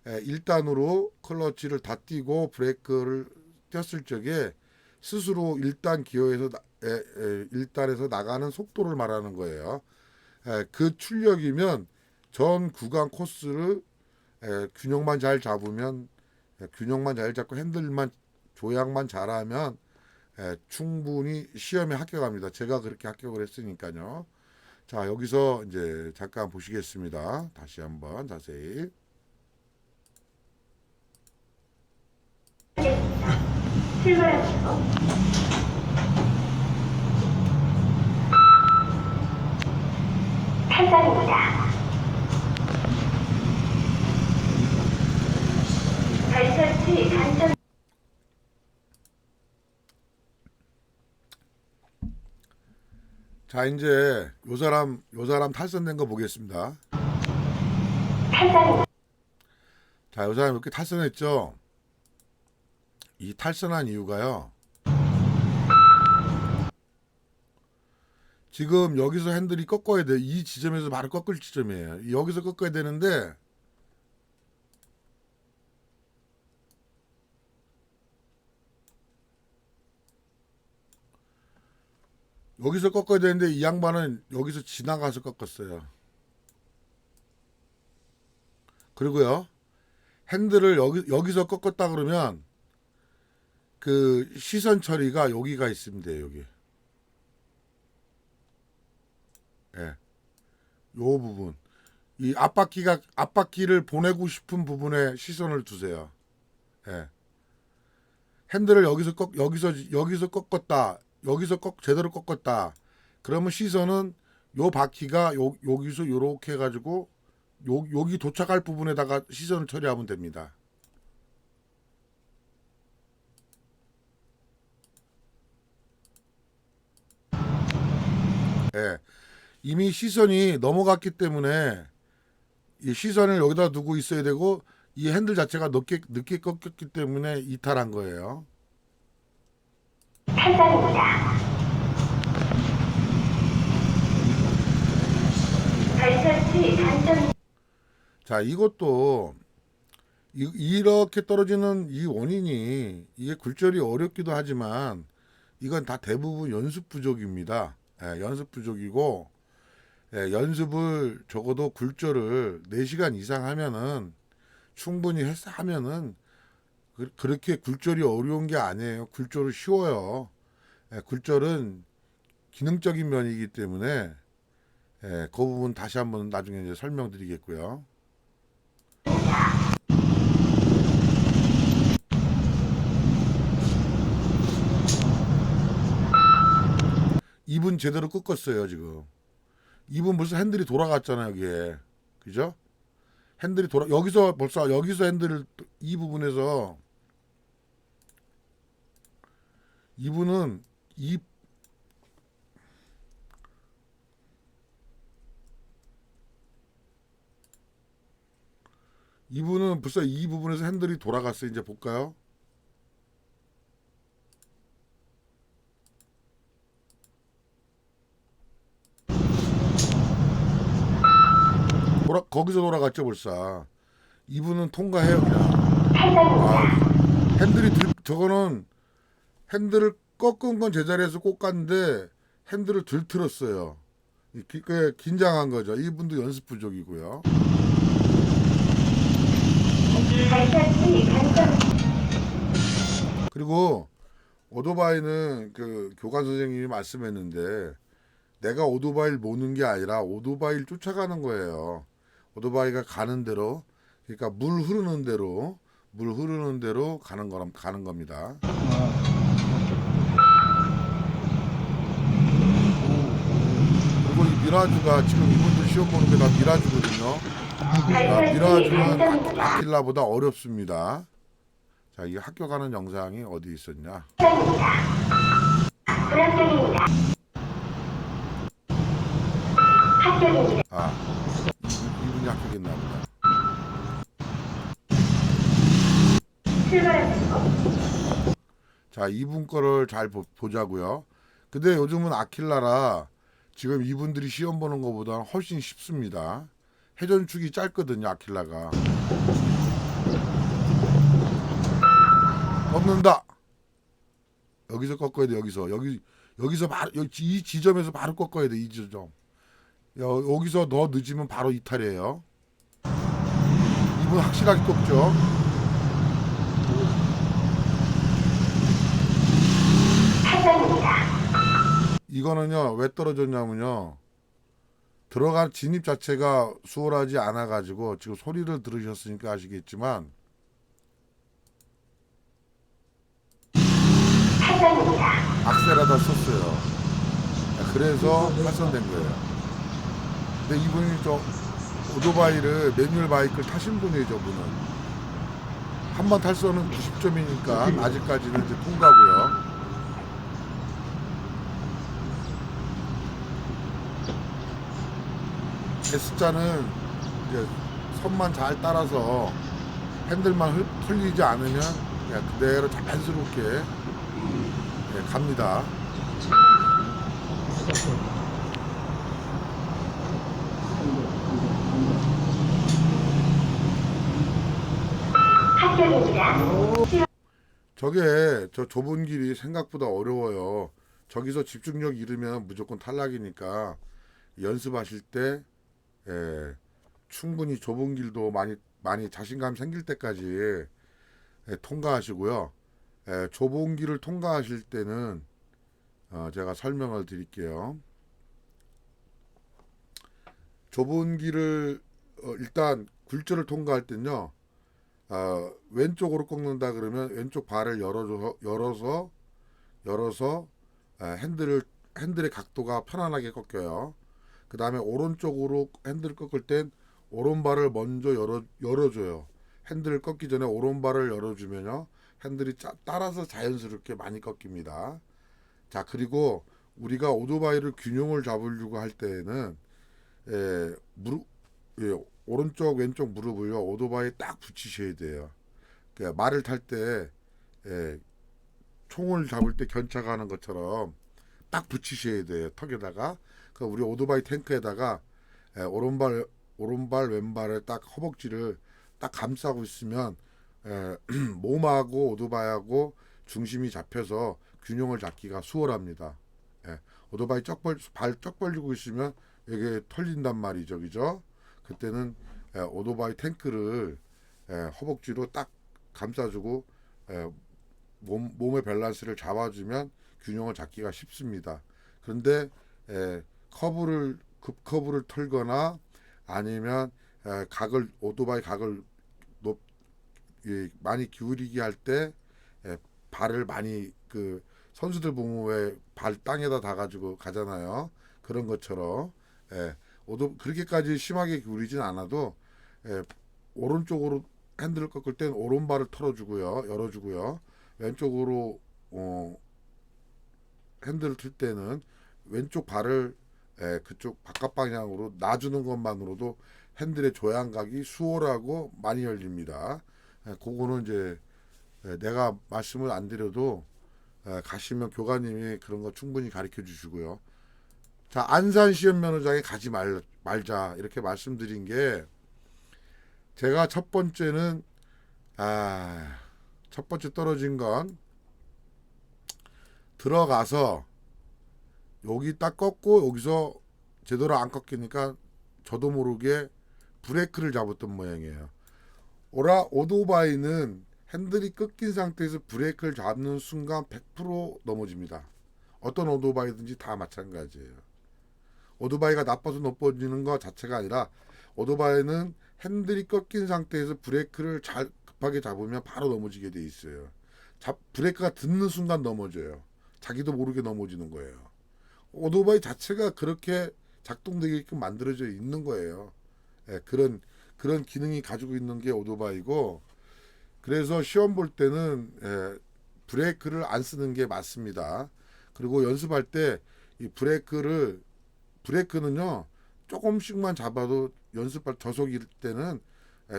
1단으로 클러치를 다 띄고 브레이크를 뗐을 적에 스스로 1단 기어에서 1단에서 나가는 속도를 말하는 거예요. 그 출력이면 전 구간 코스를 균형만 잘 잡으면 균형만 잘 잡고 핸들만 조향만 잘하면 충분히 시험에 합격합니다. 제가 그렇게 합격을 했으니까요. 자, 여기서 이제 잠깐 보시겠습니다. 다시 한번 자세히. 출발하시고 탈선입니다. 발전지 간접 자, 이제 요 사람 탈선된 거 보겠습니다. 탈선입니다. 자, 요 사람 이렇게 탈선했죠? 이 탈선한 이유가요. 지금 여기서 핸들이 꺾어야 돼. 이 지점에서 바로 꺾을 지점이에요. 여기서 꺾어야 되는데 여기서 꺾어야 되는데 이 양반은 여기서 지나가서 꺾었어요. 그리고요. 핸들을 여기서 꺾었다 그러면 그 시선 처리가 여기가 있습니다. 여기. 예. 요 부분. 이 앞바퀴를 보내고 싶은 부분에 시선을 두세요. 예. 핸들을 여기서 꺾었다. 여기서 제대로 꺾었다. 그러면 시선은 요 바퀴가 여기서 요렇게 해가지고 여기 도착할 부분에다가 시선을 처리하면 됩니다. 예. 이미 시선이 넘어갔기 때문에 이 시선을 여기다 두고 있어야 되고 이 핸들 자체가 늦게 꺾였기 때문에 이탈한 거예요. 탈선입니다. 발설치 단점 자, 이것도 이렇게 떨어지는 이 원인이 이게 굴절이 어렵기도 하지만 이건 다 대부분 연습 부족입니다. 연습 부족이고 연습을 적어도 굴절을 4시간 이상 하면은 충분히 하면은 그렇게 굴절이 어려운 게 아니에요. 굴절은 쉬워요. 굴절은 기능적인 면이기 때문에 그 부분 다시 한번 나중에 이제 설명드리겠고요. 입은 제대로 꺾었어요 지금. 입은 벌써 핸들이 돌아갔잖아요 여기에. 그죠? 핸들이 여기서 벌써 여기서 핸들을 이 부분에서 이분은 이분은 벌써 이 부분에서 핸들이 돌아갔어요. 이제 볼까요? 거기서 돌아갔죠 벌써. 이분은 통과해요 그냥. 탈선입니다. 저거는 핸들을 꺾은 건 제자리에서 꼭 갔는데 핸들을 들틀었어요. 긴장한 거죠. 이분도 연습 부족이고요. 발설치 단점 그리고 오토바이는 그 교관 선생님이 말씀했는데 내가 오토바이를 모는 게 아니라 오토바이를 쫓아가는 거예요. 오토바이가 가는 대로 그러니까 물 흐르는 대로 가는 겁니다. 그리고 이 미라주가 지금 이분들 시험 보는 게 다 미라주거든요. 발설치 미라주는 단점입니다. 아킬라보다 어렵습니다. 자, 이 학교 가는 영상이 어디 있었냐? 탈선입니다. 불합격입니다. 합격입니다. 이분이 합격했나 보다. 출발합니다. 자, 이분 거를 잘 보자고요. 근데 요즘은 아킬라라 지금 이분들이 시험 보는 것보다 훨씬 쉽습니다. 회전축이 짧거든요, 아킬라가. 꺾는다. 여기서 꺾어야 돼, 여기서 바로 이 지점에서 바로 꺾어야 돼, 이 지점. 여기서 더 늦으면 바로 이탈이에요. 이분 확실하게 꺾죠. 탈선입니다. 이거는요 왜 떨어졌냐면요 들어간 진입 자체가 수월하지 않아 가지고 지금 소리를 들으셨으니까 아시겠지만 탈선입니다. 악셀에다 썼어요. 그래서 발선된 거예요. 근데 이분이 저 오토바이를 매뉴얼 바이크를 타신 분이에요. 저분은 한번 탈선은 90점이니까 아직까지는 이제 통과고요. S자는 이제 선만 잘 따라서 핸들만 틀리지 않으면 그냥 그대로 자연스럽게 갑니다. 합격입니다. 저게 저 좁은 길이 생각보다 어려워요. 저기서 집중력 잃으면 무조건 탈락이니까 연습하실 때 충분히 좁은 길도 많이 자신감 생길 때까지 통과하시고요. 좁은 길을 통과하실 때는 제가 설명을 드릴게요. 좁은 길을 일단 굴절을 통과할 때는요. 왼쪽으로 꺾는다 그러면 왼쪽 발을 열어서 핸들의 각도가 편안하게 꺾여요. 그 다음에 오른쪽으로 핸들을 꺾을 땐 오른발을 먼저 열어줘요. 핸들을 꺾기 전에 오른발을 열어주면요. 핸들이 따라서 자연스럽게 많이 꺾입니다. 자, 그리고 우리가 오토바이를 균형을 잡으려고 할 때에는 오른쪽 왼쪽 무릎을요 오토바이에 딱 붙이셔야 돼요. 그러니까 말을 탈 때 총을 잡을 때 견착하는 것처럼 딱 붙이셔야 돼요 턱에다가. 그 우리 오토바이 탱크에다가 오른발 왼발을 딱 허벅지를 딱 감싸고 있으면 몸하고 오토바이하고 중심이 잡혀서 균형을 잡기가 수월합니다. 오토바이 발 쩍 벌리고 있으면 이게 털린단 말이죠, 그죠? 그때는 오토바이 탱크를 허벅지로 딱 감싸주고 몸의 밸런스를 잡아주면 균형을 잡기가 쉽습니다. 그런데 급커브를 털거나 아니면 오토바이 각을 많이 기울이게 할 때 발을 많이 선수들 보면 왜 발 땅에다 닿아가지고 가잖아요. 그런 것처럼 그렇게까지 심하게 기울이진 않아도 오른쪽으로 핸들을 꺾을 땐 오른발을 열어주고요. 왼쪽으로 핸들을 틀 때는 왼쪽 발을 그쪽 바깥 방향으로 놔주는 것만으로도 핸들의 조향각이 수월하고 많이 열립니다. 그거는 이제 내가 말씀을 안 드려도 가시면 교관님이 그런 거 충분히 가르쳐 주시고요. 자, 안산 시험 면허장에 가지 말자 이렇게 말씀드린 게 제가 첫 번째는 첫 번째 떨어진 건 들어가서 여기 딱 꺾고 여기서 제대로 안 꺾이니까 저도 모르게 브레이크를 잡았던 모양이에요. 오토바이는 핸들이 꺾인 상태에서 브레이크를 잡는 순간 100% 넘어집니다. 어떤 오토바이든지 다 마찬가지예요. 오토바이가 나빠서 넘어지는 것 자체가 아니라 오토바이는 핸들이 꺾인 상태에서 브레이크를 급하게 잡으면 바로 넘어지게 돼 있어요. 브레이크가 듣는 순간 넘어져요. 자기도 모르게 넘어지는 거예요. 오토바이 자체가 그렇게 작동되게끔 만들어져 있는 거예요. 그런 기능이 가지고 있는 게 오토바이고, 그래서 시험 볼 때는 브레이크를 안 쓰는 게 맞습니다. 그리고 연습할 때 이 브레이크는요 조금씩만 잡아도 연습할 저속일 때는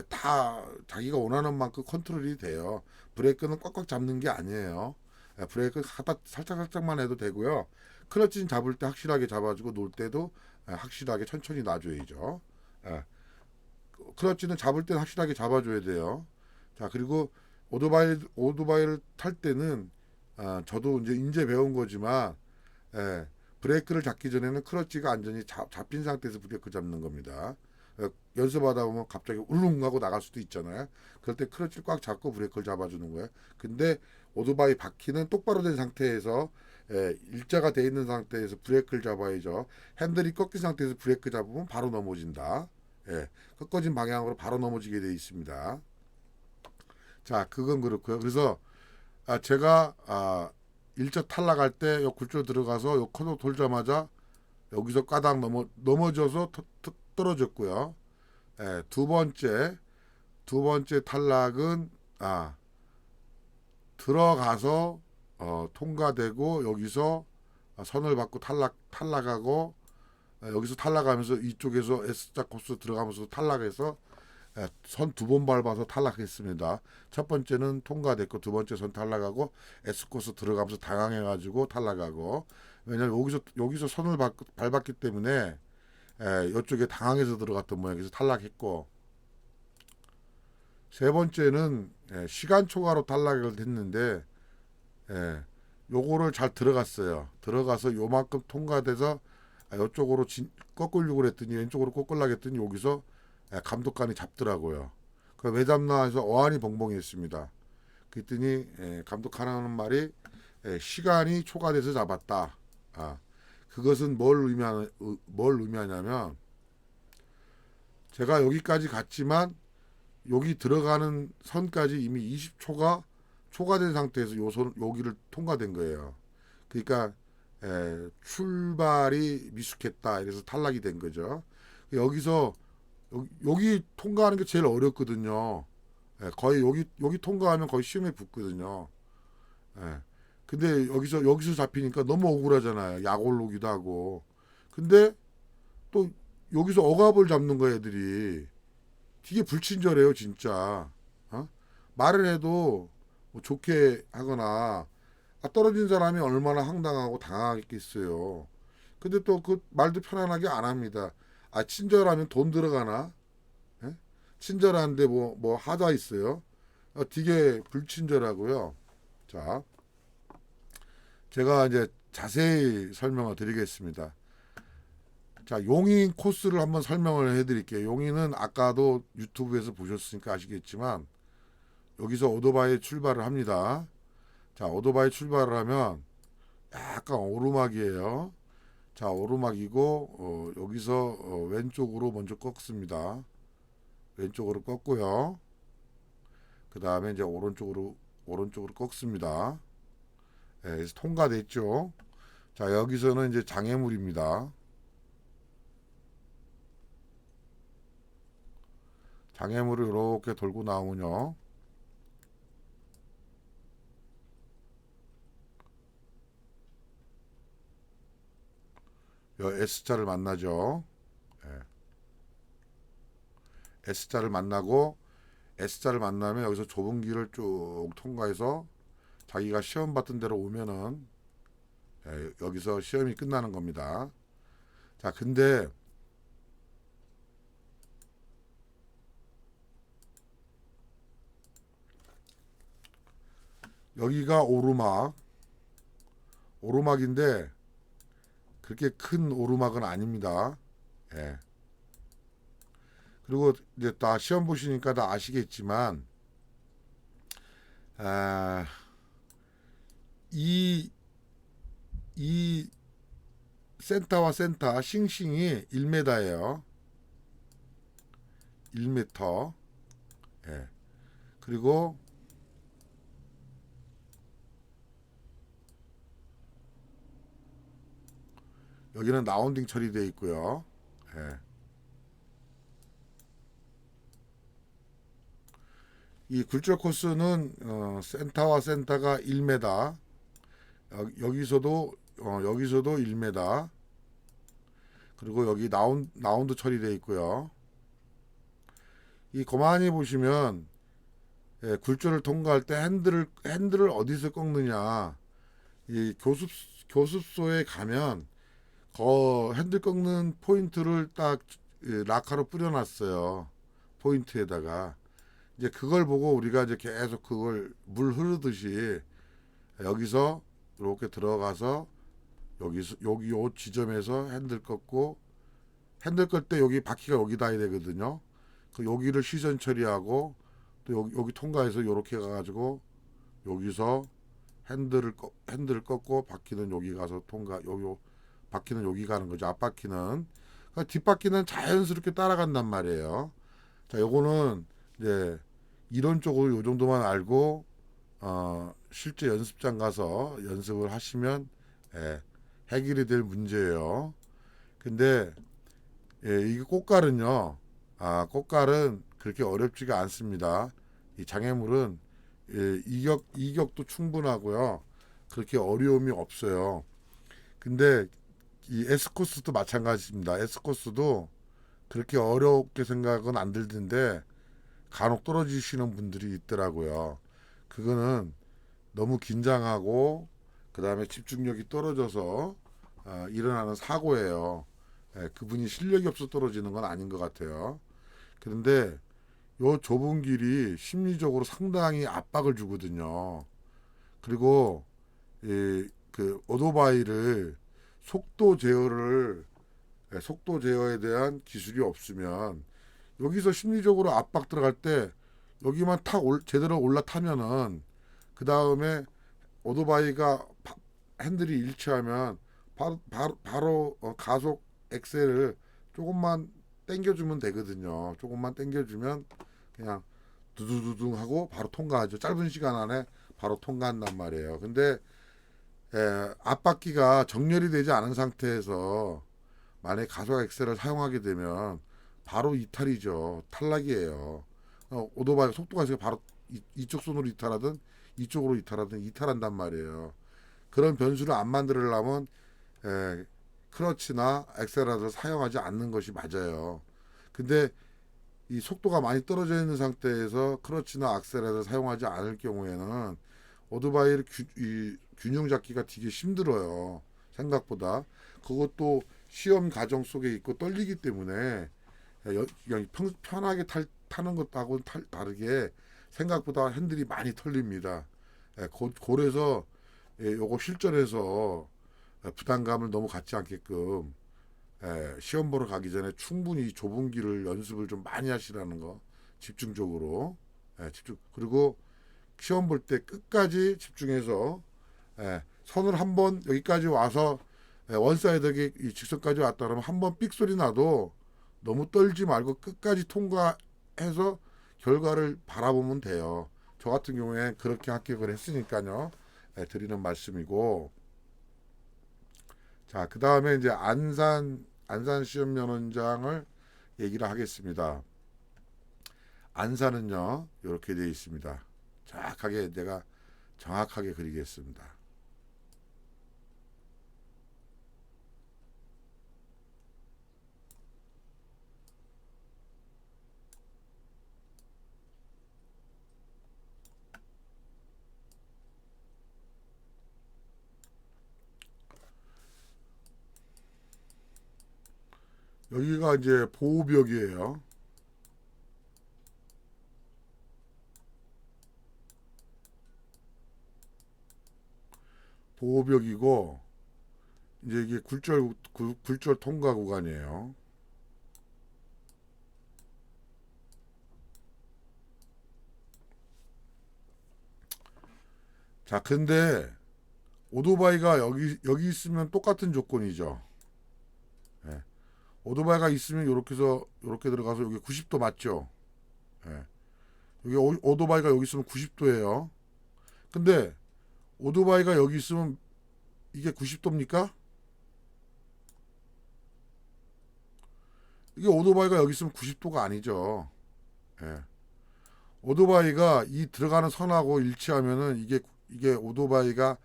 다 자기가 원하는 만큼 컨트롤이 돼요. 브레이크는 꽉꽉 잡는 게 아니에요. 브레이크 살짝만 해도 되고요. 클러치는 잡을 때 확실하게 잡아주고 놓을 때도 확실하게 천천히 놔줘야죠. 클러치는 잡을 때 확실하게 잡아줘야 돼요. 자, 그리고 오토바이를 탈 때는 저도 이제 배운 거지만 브레이크를 잡기 전에는 클러치가 완전히 잡힌 상태에서 브레이크 잡는 겁니다. 연습하다 보면 갑자기 울릉 하고 나갈 수도 있잖아요. 그럴 때 클러치를 꽉 잡고 브레이크를 잡아주는 거예요. 근데 오토바이 바퀴는 똑바로 된 상태에서 일자가 돼 있는 상태에서 브레이크를 잡아야죠. 핸들이 꺾인 상태에서 브레이크 잡으면 바로 넘어진다. 꺾어진 방향으로 바로 넘어지게 돼 있습니다. 자, 그건 그렇고요. 그래서 제가 1차 탈락할 때 요 굴조 들어가서 요 코너 돌자마자 여기서 까닥 넘어져서 떨어졌고요. 두 번째 탈락은 들어가서 통과되고 여기서 선을 받고 탈락하고 여기서 탈락하면서 이쪽에서 S자 코스 들어가면서 탈락해서 선 두 번 밟아서 탈락했습니다. 첫 번째는 통과됐고 두 번째 선 탈락하고 S 코스 들어가면서 당황해가지고 탈락하고, 왜냐면 여기서 선을 밟았기 때문에 이쪽에 당황해서 들어갔던 모양에서 탈락했고, 세 번째는 시간 초과로 탈락을 했는데 요거를 잘 들어갔어요. 들어가서 요만큼 통과돼서 이쪽으로 꺾으려고 그랬더니 왼쪽으로 꺾으려고 했더니 여기서 감독관이 잡더라고요. 왜 잡나 해서 어안이 벙벙했습니다. 그랬더니 감독 하는 말이 시간이 초과돼서 잡았다. 그것은 뭘 의미하냐면 제가 여기까지 갔지만 여기 들어가는 선까지 이미 20초가 초과된 상태에서 여기를 통과된 거예요. 그러니까 출발이 미숙했다. 이래서 탈락이 된 거죠. 여기 통과하는 게 제일 어렵거든요. 거의 여기 통과하면 거의 시험에 붙거든요. 근데 여기서 잡히니까 너무 억울하잖아요. 약 올르기도 하고. 근데 또 여기서 억압을 잡는 거야, 애들이. 되게 불친절해요 진짜. 어? 말을 해도 뭐 좋게 하거나 떨어진 사람이 얼마나 황당하고 당황하겠어요. 근데 또 그 말도 편안하게 안 합니다. 친절하면 돈 들어가나? 예? 친절한데 뭐 하자 있어요. 되게 불친절하고요. 자, 제가 이제 자세히 설명을 드리겠습니다. 자, 용인 코스를 한번 설명을 해드릴게요. 용인은 아까도 유튜브에서 보셨으니까 아시겠지만 여기서 오토바이 출발을 합니다. 자, 오토바이 출발을 하면 약간 오르막이에요. 자, 오르막이고 여기서 왼쪽으로 먼저 꺾습니다. 왼쪽으로 꺾고요. 그 다음에 이제 오른쪽으로 꺾습니다. 네, 그래서 통과됐죠. 자, 여기서는 이제 장애물입니다. 장애물을 이렇게 돌고 나오면요. 여 S자를 만나죠. 예. S자를 만나고 S자를 만나면 여기서 좁은 길을 쭉 통과해서 자기가 시험 받던 데로 오면은 여기서 시험이 끝나는 겁니다. 자, 근데 여기가 오르막인데 그렇게 큰 오르막은 아닙니다. 예. 그리고 이제 다 시험 보시니까 다 아시겠지만 아, 이 센터와 센터 싱싱이 1m예요. 1m. 예. 그리고 여기는 라운딩 처리되어 있고요. 예. 이 굴절 코스는 센터와 센터가 1m. 여기서도 1m. 그리고 여기 라운드 처리되어 있고요. 이 거만히 보시면 굴절을 통과할 때 핸들을 어디서 꺾느냐. 이 교습소에 가면 핸들 꺾는 포인트를 딱 라카로 뿌려놨어요. 포인트에다가 이제 그걸 보고 우리가 이제 계속 그걸 물 흐르듯이 여기서 이렇게 들어가서 여기 요 지점에서 핸들 꺾고 핸들 끌 때 여기 바퀴가 여기 닿아야 되거든요. 그 여기를 시선 처리하고 또 여기 통과해서 이렇게 가가지고 여기서 핸들을 꺾고 바퀴는 여기 가서 바퀴는 여기 가는 거죠. 앞바퀴는. 그러니까 뒷바퀴는 자연스럽게 따라간단 말이에요. 자, 요거는 이제 이론적으로 요 정도만 알고 실제 연습장 가서 연습을 하시면 해결이 될 문제예요. 근데 이게 꽃갈은요. 꽃갈은 그렇게 어렵지가 않습니다. 이 장애물은 이격도 충분하고요. 그렇게 어려움이 없어요. 근데 이 S코스도 마찬가지입니다. S코스도 그렇게 어렵게 생각은 안 들던데 간혹 떨어지시는 분들이 있더라고요. 그거는 너무 긴장하고 그 다음에 집중력이 떨어져서 일어나는 사고예요. 그분이 실력이 없어 떨어지는 건 아닌 것 같아요. 그런데 요 좁은 길이 심리적으로 상당히 압박을 주거든요. 그리고 그 오토바이를 속도 제어에 대한 기술이 없으면 여기서 심리적으로 압박 들어갈 때 여기만 제대로 올라타면은 그 다음에 오토바이가 핸들이 일치하면 바로 가속 엑셀을 조금만 당겨주면 되거든요. 조금만 당겨주면 그냥 두두두둥 하고 바로 통과하죠. 짧은 시간 안에 바로 통과한단 말이에요. 근데 앞바퀴가 정렬이 되지 않은 상태에서 만약에 가속 엑셀을 사용하게 되면 바로 이탈이죠. 탈락이에요. 오토바이 속도가 있으니까 바로 이쪽 손으로 이탈하든 이쪽으로 이탈하든 이탈한단 말이에요. 그런 변수를 안 만들려면 크러치나 엑셀러를 사용하지 않는 것이 맞아요. 근데 이 속도가 많이 떨어져 있는 상태에서 크러치나 악셀을 사용하지 않을 경우에는 오토바이를 균형 잡기가 되게 힘들어요. 생각보다. 그것도 시험 과정 속에 있고 떨리기 때문에 그냥 편하게 타는 것하고 다르게 생각보다 핸들이 많이 털립니다. 그래서 요거 실전에서 부담감을 너무 갖지 않게끔 시험 보러 가기 전에 충분히 좁은 길을 연습을 좀 많이 하시라는 거, 집중적으로. 집중. 그리고 시험 볼 때 끝까지 집중해서 선을 한번 여기까지 와서 원사이드에 이 직선까지 왔다 그러면 한번 삑 소리 나도 너무 떨지 말고 끝까지 통과해서 결과를 바라보면 돼요. 저 같은 경우에 그렇게 합격을 했으니까요. 드리는 말씀이고. 자, 그 다음에 이제 안산 시험 면허장을 얘기를 하겠습니다. 안산은요, 이렇게 되어 있습니다. 내가 정확하게 그리겠습니다. 여기가 이제 보호벽이에요. 보호벽이고 이제 이게 굴절 통과 구간이에요. 자, 근데 오토바이가 여기 있으면 똑같은 조건이죠. 예. 오토바이가 있으면 이렇게 들어가서 여기 90도 맞죠? 예. 여기 오토바이가 여기 있으면 90도예요. 근데 오토바이가 여기 있으면 이게 90도입니까? 이게 오토바이가 여기 있으면 90도가 아니죠. 예. 오토바이가 이 들어가는 선하고 일치하면은 이게 오토바이가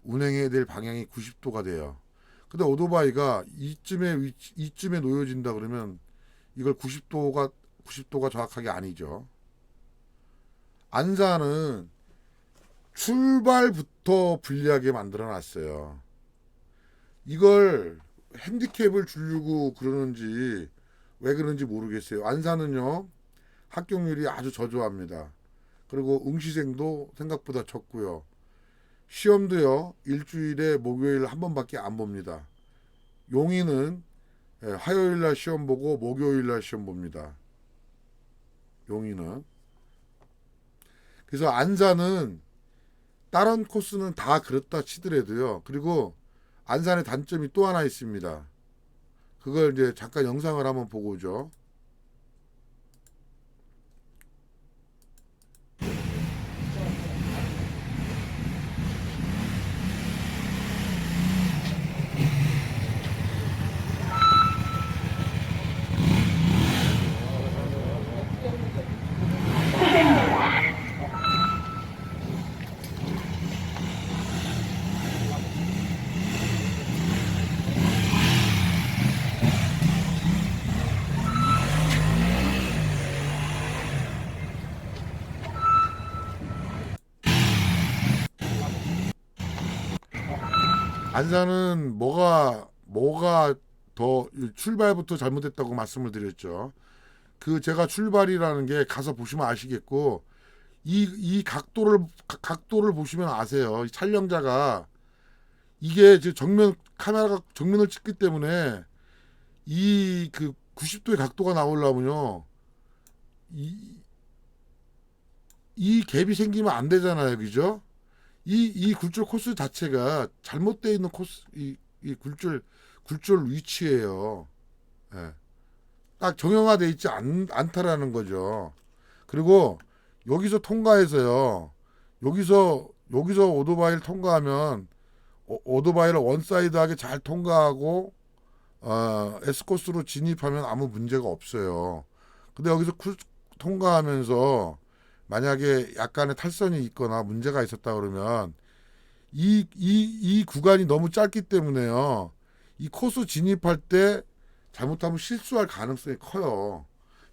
운행해야 될 방향이 90도가 돼요. 근데 오토바이가 이쯤에 놓여진다 그러면 이걸 90도가 정확하게 아니죠. 안산은 출발부터 불리하게 만들어 놨어요. 이걸 핸디캡을 주려고 그러는지 왜 그런지 모르겠어요. 안산은요, 합격률이 아주 저조합니다. 그리고 응시생도 생각보다 적고요. 시험도요, 일주일에 목요일 한 번밖에 안 봅니다. 용인은 화요일 날 시험 보고 목요일 날 시험 봅니다. 용인은. 그래서 안산은 다른 코스는 다 그렇다 치더라도요. 그리고 안산의 단점이 또 하나 있습니다. 그걸 이제 잠깐 영상을 한번 보고 오죠. 안산은 뭐가 더 출발부터 잘못했다고 말씀을 드렸죠. 그 제가 출발이라는 게 가서 보시면 아시겠고 이 각도를 보시면 아세요. 이 촬영자가 이게 이제 카메라가 정면을 찍기 때문에 이 그 90도의 각도가 나오려면요. 이 갭이 생기면 안 되잖아요. 그죠? 이 굴절 코스 자체가 잘못되어 있는 코스, 이 굴절 위치예요. 예. 딱 정형화되어 있지 않다라는 거죠. 그리고 여기서 통과해서요. 여기서 오토바이를 통과하면 오토바이를 원사이드하게 잘 통과하고 S코스로 진입하면 아무 문제가 없어요. 근데 여기서 통과하면서 만약에 약간의 탈선이 있거나 문제가 있었다 그러면 이 구간이 너무 짧기 때문에요. 이 코스 진입할 때 잘못하면 실수할 가능성이 커요.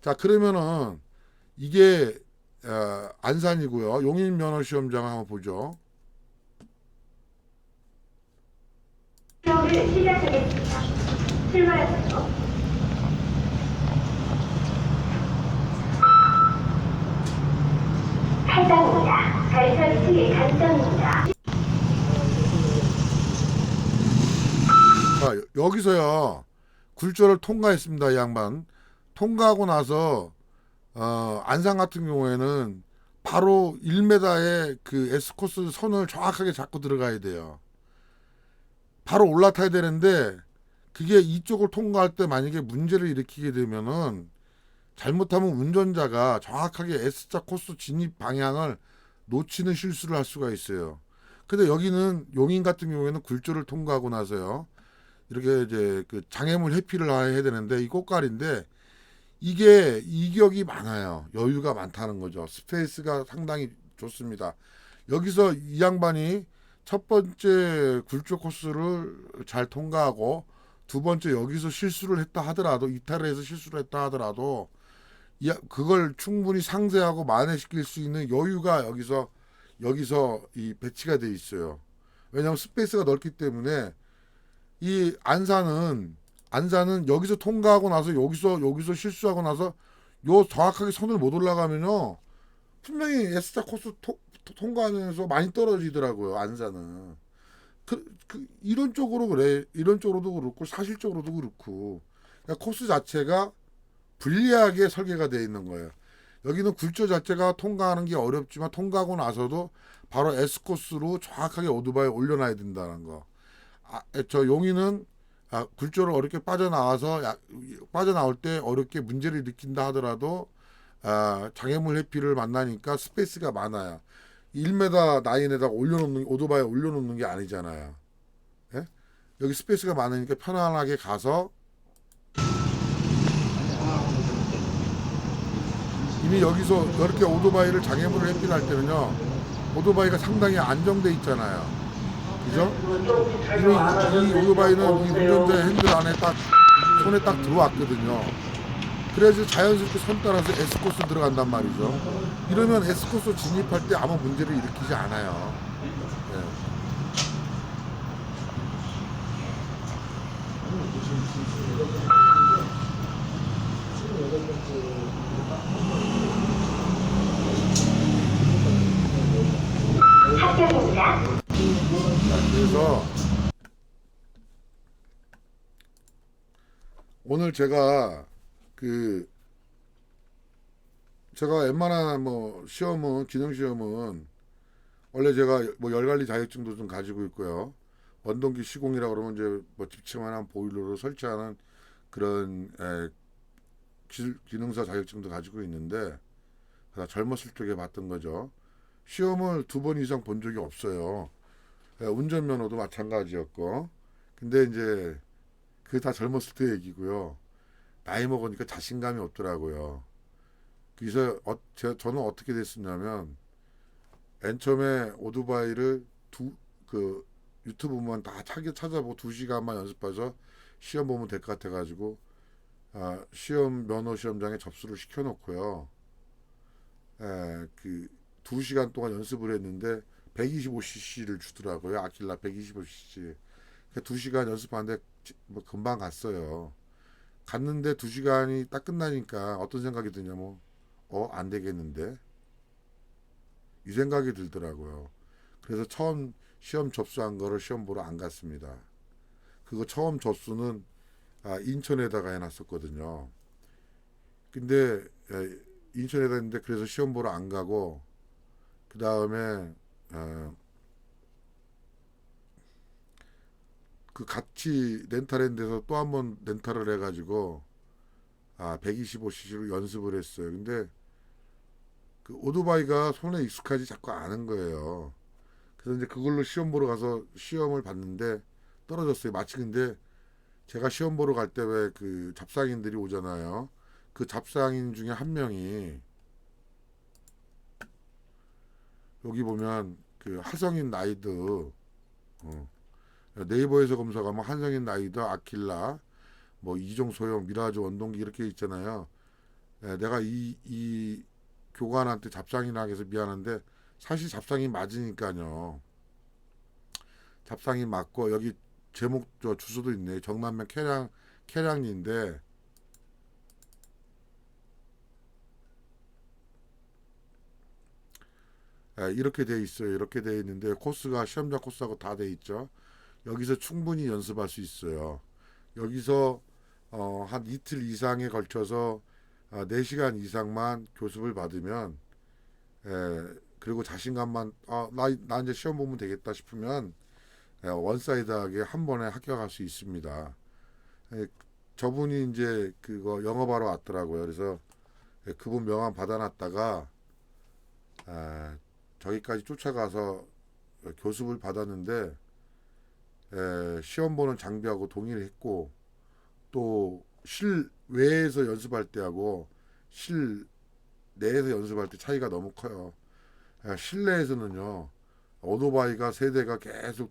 자, 그러면은 이게 안산이고요. 용인 면허 시험장 한번 보죠. 시험을 시작하겠습니다. 출발하십시오. 탈당입니다. 발설치 감점입니다. 자, 여기서요. 굴절을 통과했습니다. 이 양반. 통과하고 나서 안산 같은 경우에는 바로 1m의 그 S코스 선을 정확하게 잡고 들어가야 돼요. 바로 올라타야 되는데 그게 이쪽을 통과할 때 만약에 문제를 일으키게 되면은 잘못하면 운전자가 정확하게 S자 코스 진입 방향을 놓치는 실수를 할 수가 있어요. 근데 여기는 용인 같은 경우에는 굴절을 통과하고 나서요. 이렇게 이제 그 장애물 회피를 해야 되는데 이 꽃갈인데 이게 이격이 많아요. 여유가 많다는 거죠. 스페이스가 상당히 좋습니다. 여기서 이 양반이 첫 번째 굴절 코스를 잘 통과하고 두 번째 여기서 실수를 했다 하더라도 이탈을 해서 실수를 했다 하더라도 그걸 충분히 상쇄하고 만회시킬 수 있는 여유가 여기서 이 배치가 돼 있어요. 왜냐하면 스페이스가 넓기 때문에 이 안산은 여기서 통과하고 나서 여기서 실수하고 나서 요 정확하게 선을 못 올라가면요 분명히 S자 코스 통과하면서 많이 떨어지더라고요. 안산은 이런 쪽으로 그래. 이런 쪽으로도 그렇고 사실적으로도 그렇고 그러니까 코스 자체가 불리하게 설계가 되어 있는 거예요. 여기는 굴절 자체가 통과하는 게 어렵지만 통과하고 나서도 바로 S 코스로 정확하게 오토바이에 올려놔야 된다는 거. 저 용인은 굴절을 어렵게 빠져나올 때 어렵게 문제를 일으킨다 하더라도 장애물 회피를 만나니까 스페이스가 많아요. 1m 라인에다가 오토바이에 올려놓는 게 아니잖아요. 예? 여기 스페이스가 많으니까 편안하게 가서 이미 여기서 이렇게 오토바이를 장애물을 회피를 할 때는요 오토바이가 상당히 안정돼 있잖아요. 그죠? 이미 이 오토바이는 이 운전자의 핸들 안에 손에 딱 들어왔거든요. 그래서 자연스럽게 선 따라서 S코스 들어간단 말이죠. 이러면 S코스 진입할 때 아무 문제를 일으키지 않아요. 예. 합격입니다. 그래서 오늘 제가 웬만한 시험은 기능 시험은 원래 제가 열관리 자격증도 좀 가지고 있고요. 원동기 시공이라 그러면 이제 집층만한 보일러를 설치하는 그런 기능사 자격증도 가지고 있는데 젊었을 적에 봤던 거죠. 시험을 2번 이상 본 적이 없어요. 운전면허도 마찬가지였고. 근데 이제 그게 다 젊었을 때 얘기고요. 나이 먹으니까 자신감이 없더라고요. 그래서 저는 어떻게 됐었냐면 맨 처음에 오토바이를 유튜브만 다 찾아보고 2시간만 연습해서 시험 보면 될 것 같아가지고 면허 시험장에 접수를 시켜놓고요. 2시간 동안 연습을 했는데 125cc를 주더라고요. 아킬라 125cc. 2시간 연습하는데 금방 갔어요. 갔는데 2시간이 딱 끝나니까 어떤 생각이 드냐면 안 되겠는데 이 생각이 들더라고요. 그래서 처음 시험 접수한 거를 시험 보러 안 갔습니다. 그거 처음 접수는 인천에다가 해놨었거든요. 근데 인천에다 했는데 그래서 시험 보러 안 가고 그 다음에 그 같이 렌탈한 데서 또 한 번 렌탈을 해가지고 125cc로 연습을 했어요. 근데 그 오토바이가 손에 익숙하지 자꾸 않은 거예요. 그래서 이제 그걸로 시험 보러 가서 시험을 봤는데 떨어졌어요. 마치 근데 제가 시험 보러 갈 때 왜 그 잡상인들이 오잖아요. 그 잡상인 중에 한 명이 여기 보면 그 하성인 라이드 네이버에서 검색하면 한성인 라이더 아킬라 이종 소형 미라주 원동기 이렇게 있잖아요. 내가 이 교관한테 잡상이 나게 해서 미안한데 사실 잡상이 맞으니까요. 잡상이 맞고 여기 제목 저 주소도 있네. 정남면 캐량리인데 이렇게 돼 있어요. 이렇게 돼 있는데 코스가 시험장 코스하고 다 돼 있죠. 여기서 충분히 연습할 수 있어요. 여기서 한 이틀 이상에 걸쳐서 4시간 이상만 교습을 받으면 그리고 자신감만 나 이제 시험 보면 되겠다 싶으면 원사이드하게 한 번에 합격할 수 있습니다. 저분이 이제 그거 영업하러 왔더라고요. 그래서 그분 명함 받아놨다가 저기까지 쫓아가서 교습을 받았는데 시험 보는 장비하고 동의를 했고 또 실외에서 연습할 때하고 실내에서 연습할 때 차이가 너무 커요. 실내에서는요 오토바이가 세대가 계속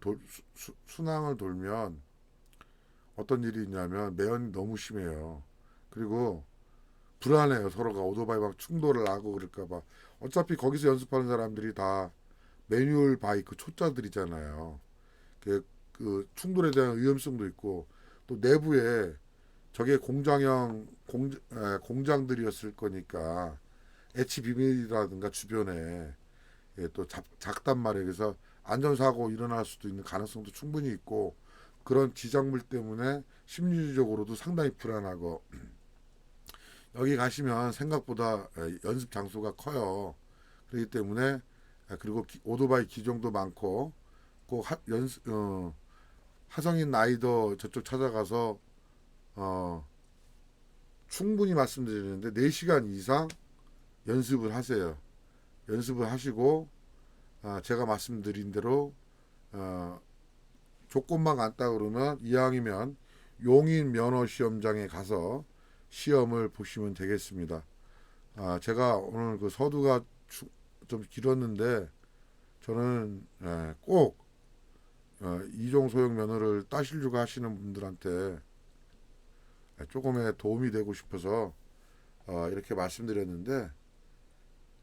순항을 돌면 어떤 일이 있냐면 매연이 너무 심해요. 그리고 불안해요. 서로가 오토바이 막 충돌을 하고 그럴까봐. 어차피 거기서 연습하는 사람들이 다 매뉴얼 바이크 초짜들이잖아요. 그 충돌에 대한 위험성도 있고 또 내부에 저게 공장들이었을 거니까 애치 비밀이라든가 주변에 또 작단 말이에요. 그래서 안전사고 일어날 수도 있는 가능성도 충분히 있고 그런 지작물 때문에 심리적으로도 상당히 불안하고 여기 가시면 생각보다 연습 장소가 커요. 그렇기 때문에 그리고 오토바이 기종도 많고 꼭 하성인 라이더 저쪽 찾아가서 충분히 말씀드리는데 4시간 이상 연습을 하세요. 연습을 하시고 제가 말씀드린 대로 조건만 간다 그러면 이왕이면 용인 면허 시험장에 가서 시험을 보시면 되겠습니다. 제가 오늘 그 서두가 좀 길었는데 저는 꼭 이종 소형 면허를 따시려고 하시는 분들한테 조금의 도움이 되고 싶어서 이렇게 말씀드렸는데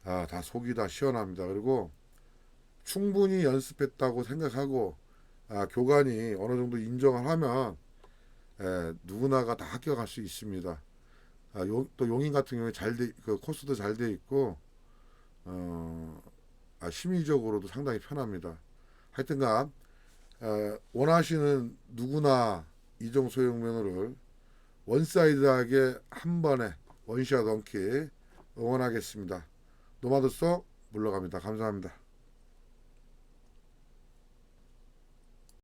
다 속이 다 시원합니다. 그리고 충분히 연습했다고 생각하고 교관이 어느 정도 인정을 하면 누구나가 다 합격할 수 있습니다. 또 용인 같은 경우에 그 코스도 잘 돼 있고 심리적으로도 상당히 편합니다. 하여튼간 원하시는 누구나 이종 소형 면허를 원사이드하게 한 번에 원샷 원킥 응원하겠습니다. 노마드 속 물러갑니다. 감사합니다.